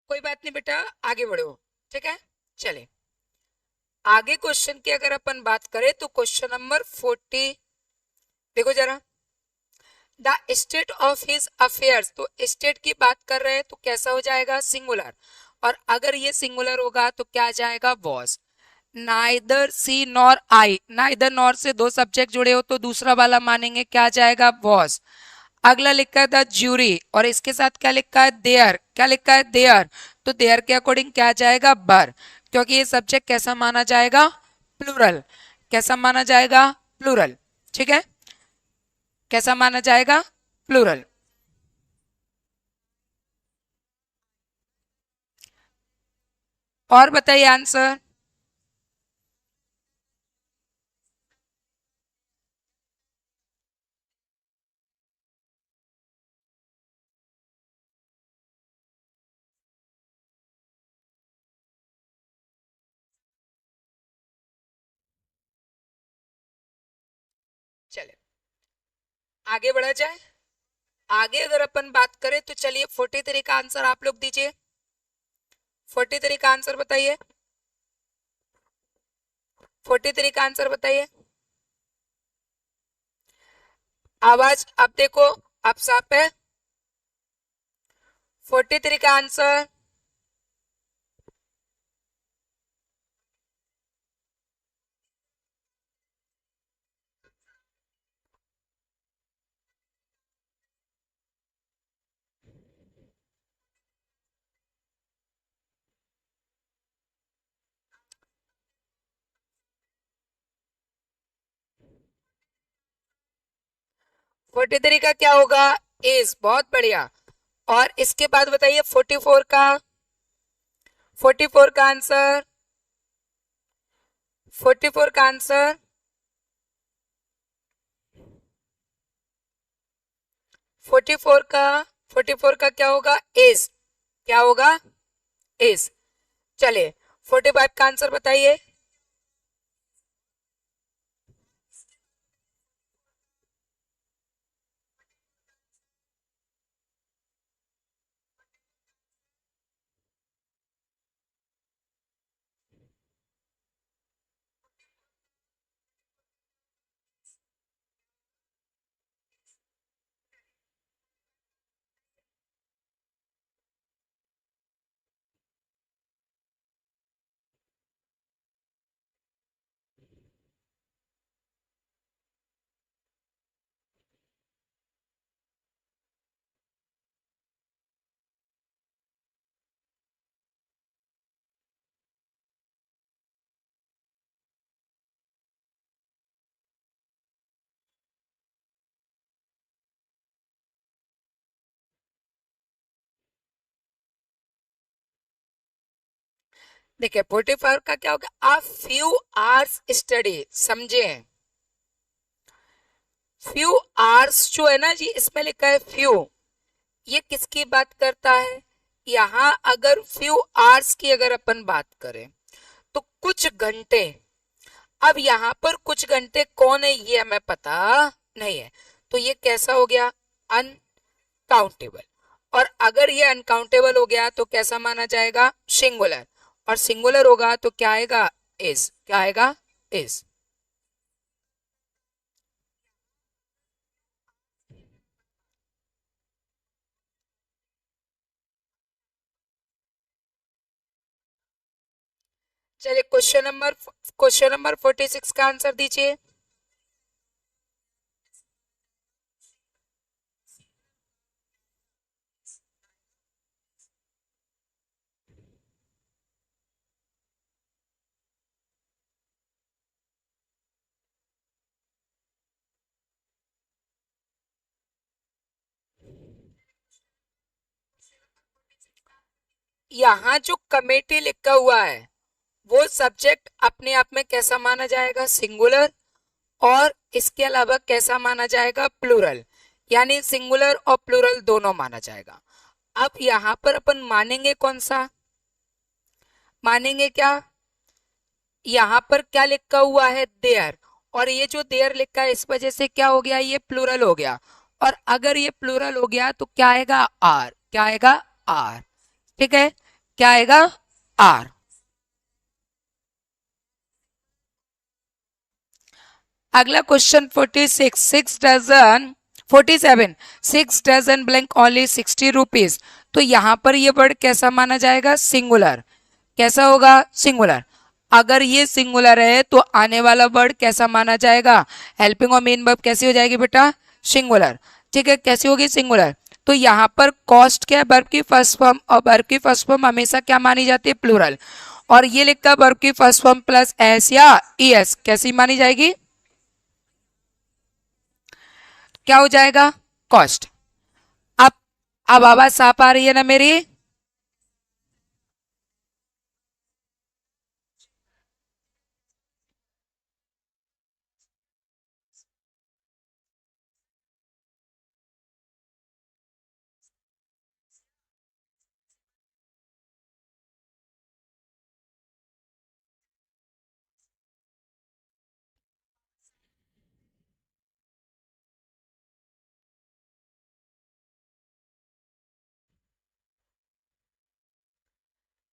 कोई बात नहीं बेटा, आगे बढ़ो। ठीक है, चले आगे। क्वेश्चन की अगर अपन बात करें तो क्वेश्चन नंबर 40, देखो जरा। The state of his affairs, तो स्टेट की बात कर रहे हैं तो कैसा हो जाएगा? सिंगुलर। और अगर ये सिंगुलर होगा तो क्या जाएगा? Was. Neither she nor I, neither nor से दो सब्जेक्ट जुड़े हो तो दूसरा वाला मानेंगे। क्या जाएगा? वॉज। अगला लिखा है द ज्यूरी, और इसके साथ क्या लिखा है? देयर। क्या लिखा है? देयर। तो देयर के अकॉर्डिंग क्या जाएगा? बर। क्योंकि ये सब्जेक्ट कैसा माना जाएगा? प्लूरल। कैसा माना जाएगा? प्लूरल। ठीक है, कैसा माना जाएगा? प्लूरल। और बताइए आंसर। चले आगे बढ़ा जाए। आगे अगर अपन बात करें तो चलिए 43 का आंसर आप लोग दीजिए। 43 का आंसर बताइए। 43 का आंसर बताइए। आवाज अब देखो, अब साफ है। 43 का आंसर। 43 का क्या होगा? इज, बहुत बढ़िया। और इसके बाद बताइए 44 का। 44 का आंसर। 44 का आंसर। 44 का, 44 का क्या होगा? इज। क्या होगा? इज। चलिए 45 का आंसर बताइए। देखिए 45 का क्या होगा? a few hours स्टडी, समझे? फ्यू आवर्स जो है ना जी, इसमें लिखा है फ्यू, ये किसकी बात करता है? यहाँ अगर फ्यू आवर्स की अगर अपन बात करें तो कुछ घंटे। अब यहाँ पर कुछ घंटे कौन है ये हमें पता नहीं है, तो ये कैसा हो गया? अनकाउंटेबल। और अगर ये अनकाउंटेबल हो गया तो कैसा माना जाएगा? सिंगुलर। और सिंगुलर होगा तो क्या आएगा? इज। क्या आएगा? इज। चलिए क्वेश्चन नंबर 46 का आंसर दीजिए। यहाँ जो कमेटी लिखा हुआ है वो सब्जेक्ट अपने आप में कैसा माना जाएगा? सिंगुलर। और इसके अलावा कैसा माना जाएगा? प्लूरल। यानी सिंगुलर और प्लूरल दोनों माना जाएगा। अब यहाँ पर अपन मानेंगे कौन सा? मानेंगे क्या? यहाँ पर क्या लिखा हुआ है? देयर। और ये जो देयर लिखा है इस वजह से क्या हो गया? ये प्लूरल हो गया। और अगर ये प्लूरल हो गया तो क्या आएगा? आर। क्या आएगा? आर। ठीक है, क्या आएगा? आर। अगला question 46, 6 dozen, 47, 6 dozen blank only 60 rupees. तो यहां पर ये वर्ड कैसा माना जाएगा? सिंगुलर। कैसा होगा? सिंगुलर। अगर ये सिंगुलर है तो आने वाला वर्ड कैसा माना जाएगा? हेल्पिंग और मेन वर्ब कैसी हो जाएगी बेटा? सिंगुलर। ठीक है, कैसी होगी? सिंगुलर। तो यहाँ पर कॉस्ट क्या है? वर्ब की फर्स्ट फॉर्म, और वर्ब की फर्स्ट फॉर्म हमेशा क्या मानी जाती है? प्लूरल। और ये लिखा वर्ब की फर्स्ट फॉर्म प्लस एस या ई एस कैसी मानी जाएगी? क्या हो जाएगा? कॉस्ट। अब अब आवाज साफ आ रही है ना मेरी?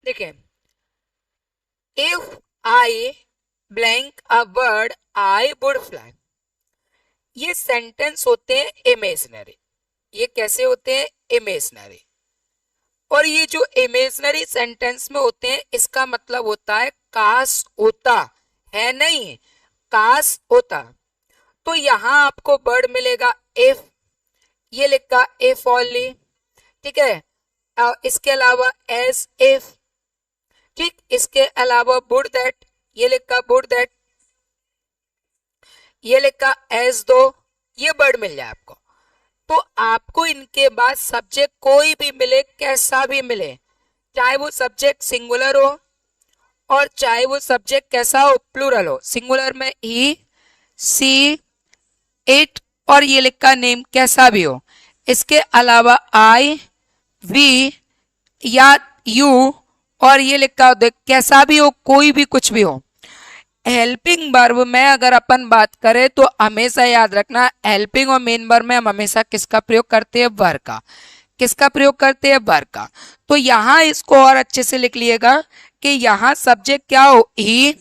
देखिए, if I blank a bird I would fly, ये सेंटेंस होते हैं इमेजिनरी। ये कैसे होते हैं? इमेजिनरी। और ये जो इमेजिनरी सेंटेंस में होते हैं, इसका मतलब होता है काश होता, है नहीं, काश होता। तो यहां आपको वर्ड मिलेगा इफ, ये लिखा इफ ओनली, ठीक है। इसके अलावा एज इफ, ठीक, इसके अलावा वुड दैट, ये लिखा वुड दैट, ये लिखा एज दो, ये वर्ड मिल जाए आपको। तो आपको इनके बाद सब्जेक्ट कोई भी मिले, कैसा भी मिले, चाहे वो सब्जेक्ट सिंगुलर हो और चाहे वो सब्जेक्ट कैसा हो, प्लूरल हो, सिंगुलर में ही, सी, इट, और ये लिखा नेम, कैसा भी हो। इसके अलावा आई, वी या यू, और ये लिखा हो, देख कैसा भी हो, कोई भी कुछ भी हो। हेल्पिंग वर्ब में अगर अपन बात करें तो हमेशा याद रखना, हेल्पिंग और मेन वर्ब में हम हमेशा किसका प्रयोग करते हैं? वर का। किसका प्रयोग करते हैं? वर का। तो यहां इसको और अच्छे से लिख लिएगा कि यहां सब्जेक्ट क्या हो? ही,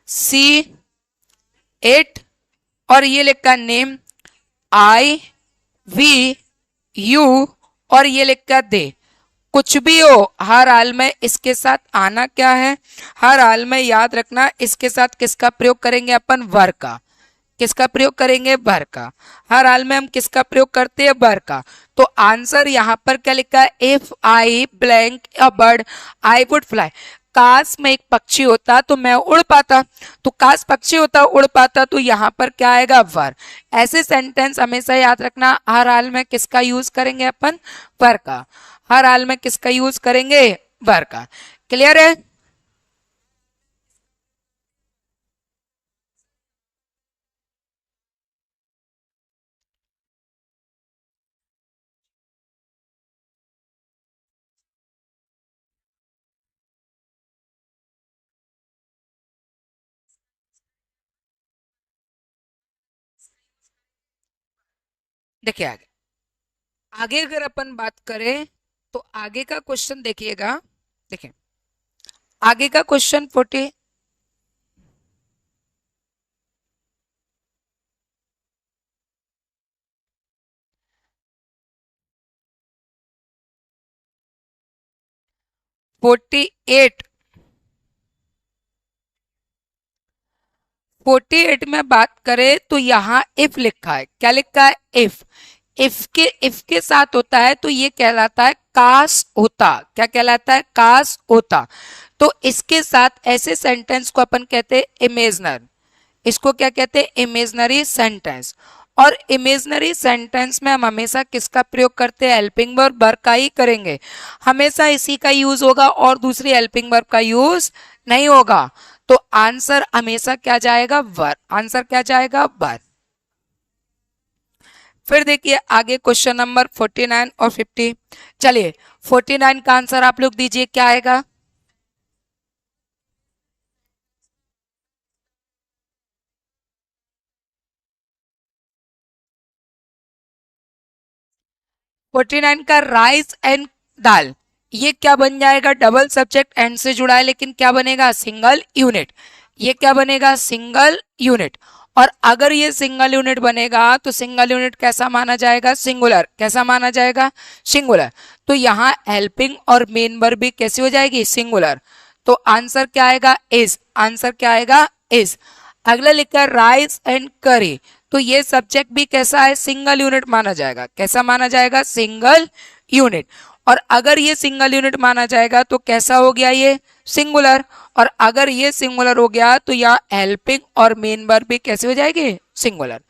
सी, इट, और ये लिखा नेम, आई, वी, यू, और ये लिखा दे। कुछ भी हो, हर हाल में इसके साथ आना क्या है? हर हाल में याद रखना, इसके साथ किसका प्रयोग करेंगे अपन? वर का। किसका प्रयोग करेंगे? वर का। हर हाल में हम किसका प्रयोग करते हैं? वर का। तो आंसर यहां पर क्या लिखा है? If I blank a bird I would fly. काश में एक पक्षी होता तो मैं उड़ पाता, तो काश पक्षी होता उड़ पाता, तो यहां पर क्या आएगा? वर। ऐसे सेंटेंस हमेशा याद रखना, हर हाल में किसका यूज करेंगे अपन? वर का। हर हाल में किसका यूज करेंगे? वर का। क्लियर है? देखिए आगे, आगे अगर अपन बात करें तो आगे का क्वेश्चन देखिएगा। देखिए, आगे का क्वेश्चन 48, 48 में बात करें तो यहाँ इफ लिखा है। क्या लिखा है? इफ। इफ के साथ होता है तो ये कहलाता है काश होता। क्या कहलाता है? काश होता। तो इसके साथ ऐसे सेंटेंस को अपन कहते हैं इमेजनर। इसको क्या कहते हैं? Imaginary sentence. और इमेजनरी सेंटेंस में हम हमेशा किसका प्रयोग करते हैं? हेल्पिंग वर्ब वर का ही करेंगे। हमेशा इसी का यूज होगा और दूसरी हेल्पिंग वर्ब का यूज नहीं होगा। तो आंसर हमेशा क्या जाएगा? वर। आंसर क्या जाएगा? वर। फिर देखिए आगे क्वेश्चन नंबर 49 और 50। चलिए 49 का आंसर आप लोग दीजिए, क्या आएगा? 49 का राइस एंड दाल, ये क्या बन जाएगा? डबल सब्जेक्ट एंड से जुड़ा है, लेकिन क्या बनेगा? Single unit. ये क्या बनेगा? Single unit. और अगर ये सिंगल यूनिट बनेगा तो सिंगल यूनिट कैसा माना जाएगा? सिंगुलर। कैसा माना जाएगा? सिंगुलर। तो यहाँ हेल्पिंग और मेन वर्ब भी कैसी हो जाएगी? सिंगुलर। तो आंसर क्या आएगा? इज। आंसर क्या आएगा? इज। अगला लिखा राइस एंड करी, तो ये सब्जेक्ट भी कैसा है? सिंगल यूनिट माना जाएगा। कैसा माना जाएगा? Single unit. और अगर ये सिंगल यूनिट माना जाएगा तो कैसा हो गया? ये सिंगुलर। और अगर ये सिंगुलर हो गया तो यहाँ हेल्पिंग और मेन वर्ब भी कैसे हो जाएगी? सिंगुलर।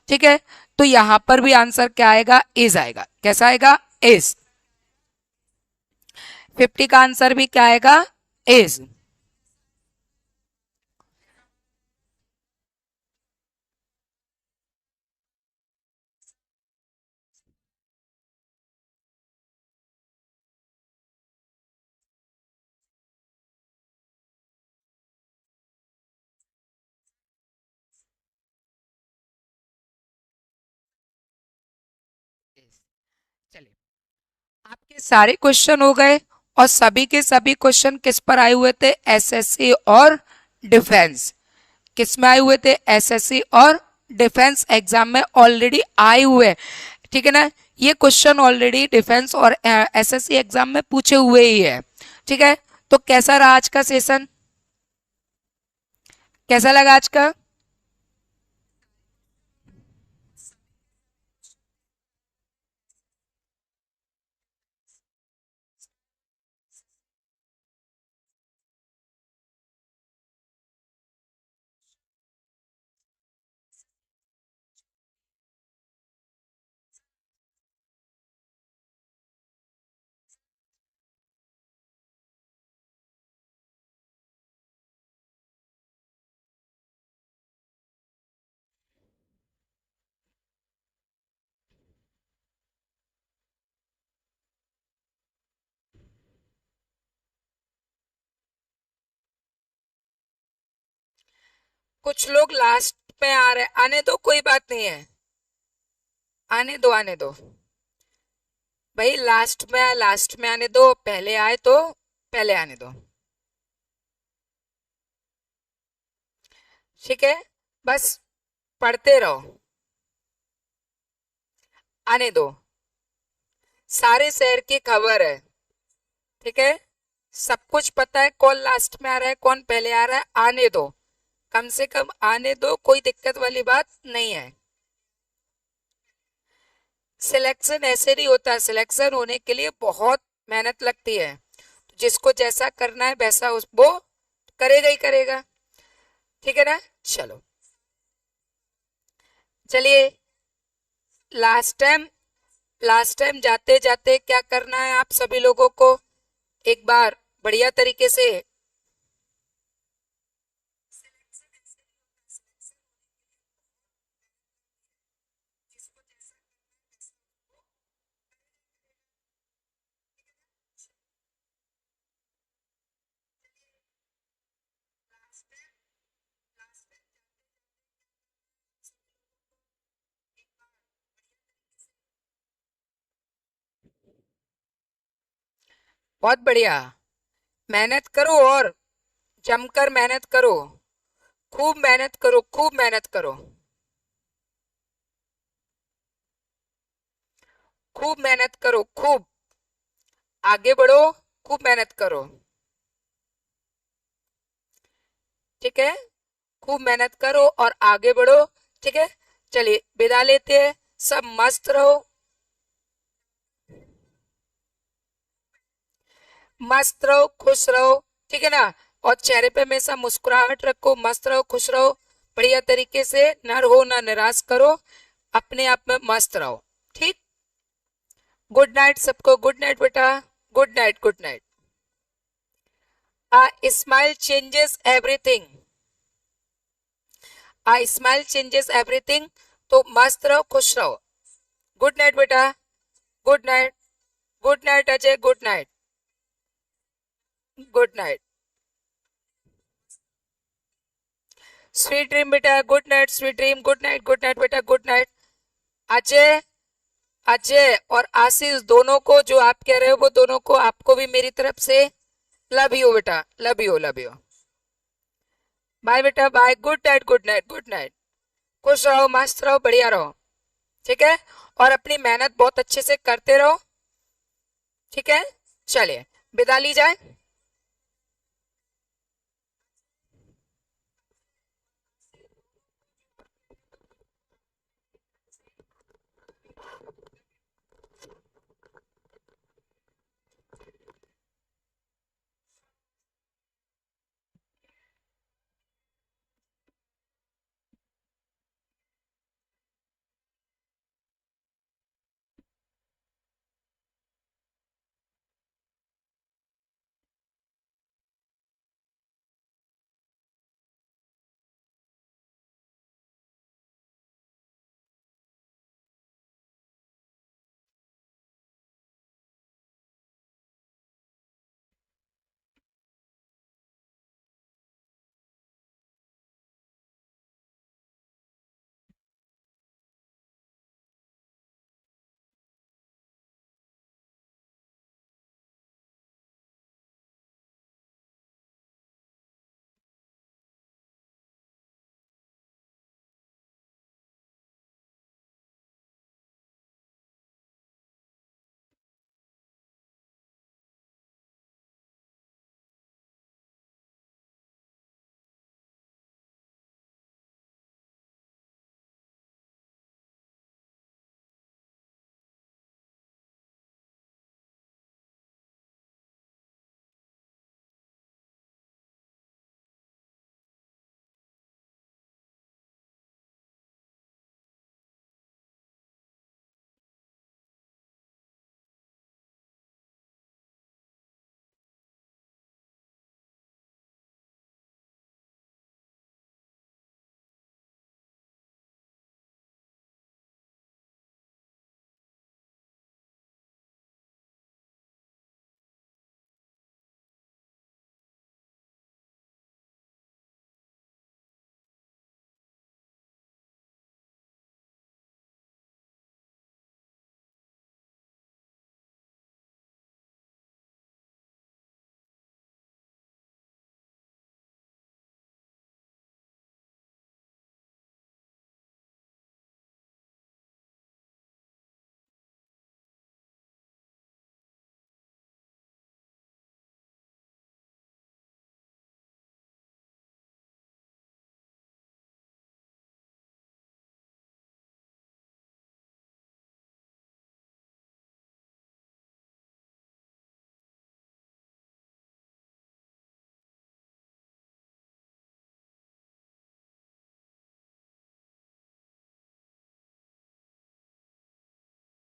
ठीक है, तो यहां पर भी आंसर क्या आएगा? इज आएगा। कैसा आएगा? इज। 50 का आंसर भी क्या आएगा? इज। चलिए, आपके सारे क्वेश्चन हो गए। और सभी के सभी क्वेश्चन किस पर आए हुए थे? एसएससी और डिफेंस। किस में आए हुए थे? एसएससी और डिफेंस एग्जाम में ऑलरेडी आए हुए हैं, ठीक है ना। ये क्वेश्चन ऑलरेडी डिफेंस और एसएससी एग्जाम में पूछे हुए ही है, ठीक है। तो कैसा रहा आज का सेशन? कैसा लगा आज का? कुछ लोग लास्ट में आ रहे, आने दो, कोई बात नहीं है, आने दो आने दो भाई। लास्ट में आने दो, पहले आए तो पहले आने दो, ठीक है। बस पढ़ते रहो, आने दो। सारे शहर की खबर है, ठीक है। सब कुछ पता है, कौन लास्ट में आ रहा है, कौन पहले आ रहा है, आने दो, कम से कम आने दो, कोई दिक्कत वाली बात नहीं है। सिलेक्शन ऐसे नहीं होता, सिलेक्शन होने के लिए बहुत मेहनत लगती है। जिसको जैसा करना है वैसा उस वो करेगा ही करेगा, ठीक है ना। चलो, चलिए। लास्ट टाइम जाते जाते क्या करना है आप सभी लोगों को, एक बार बढ़िया तरीके से। बहुत बढ़िया, मेहनत करो और जमकर मेहनत करो, खूब मेहनत करो, खूब मेहनत करो, खूब मेहनत करो, खूब आगे बढ़ो, खूब मेहनत करो, ठीक है। खूब मेहनत करो और आगे बढ़ो, ठीक है। चलिए विदा लेते हैं, सब मस्त रहो, मस्त रहो, खुश रहो, ठीक है ना। और चेहरे पे हमेशा मुस्कुराहट रखो, मस्त रहो, खुश रहो, बढ़िया तरीके से, न रहो ना निराश करो, अपने आप में मस्त रहो, ठीक। गुड नाइट सबको, गुड नाइट बेटा, good night, good night. Smile changes everything, smile changes everything. तो मस्त रहो, खुश रहो। गुड नाइट बेटा, good night, good night Ajay, good night, good night, sweet dream बेटा, good night, sweet dream, good night बेटा, गुड नाइट। अजय, अजय और आशीष दोनों को, जो आप कह रहे हो वो दोनों को, आपको भी मेरी तरफ से लव यू बेटा, love you, love you. Bye बेटा, bye, good night, good night, good night. खुश रहो, मस्त रहो, बढ़िया रहो, ठीक है। और अपनी मेहनत बहुत अच्छे से करते रहो, ठीक है। चलिए विदा ली जाए।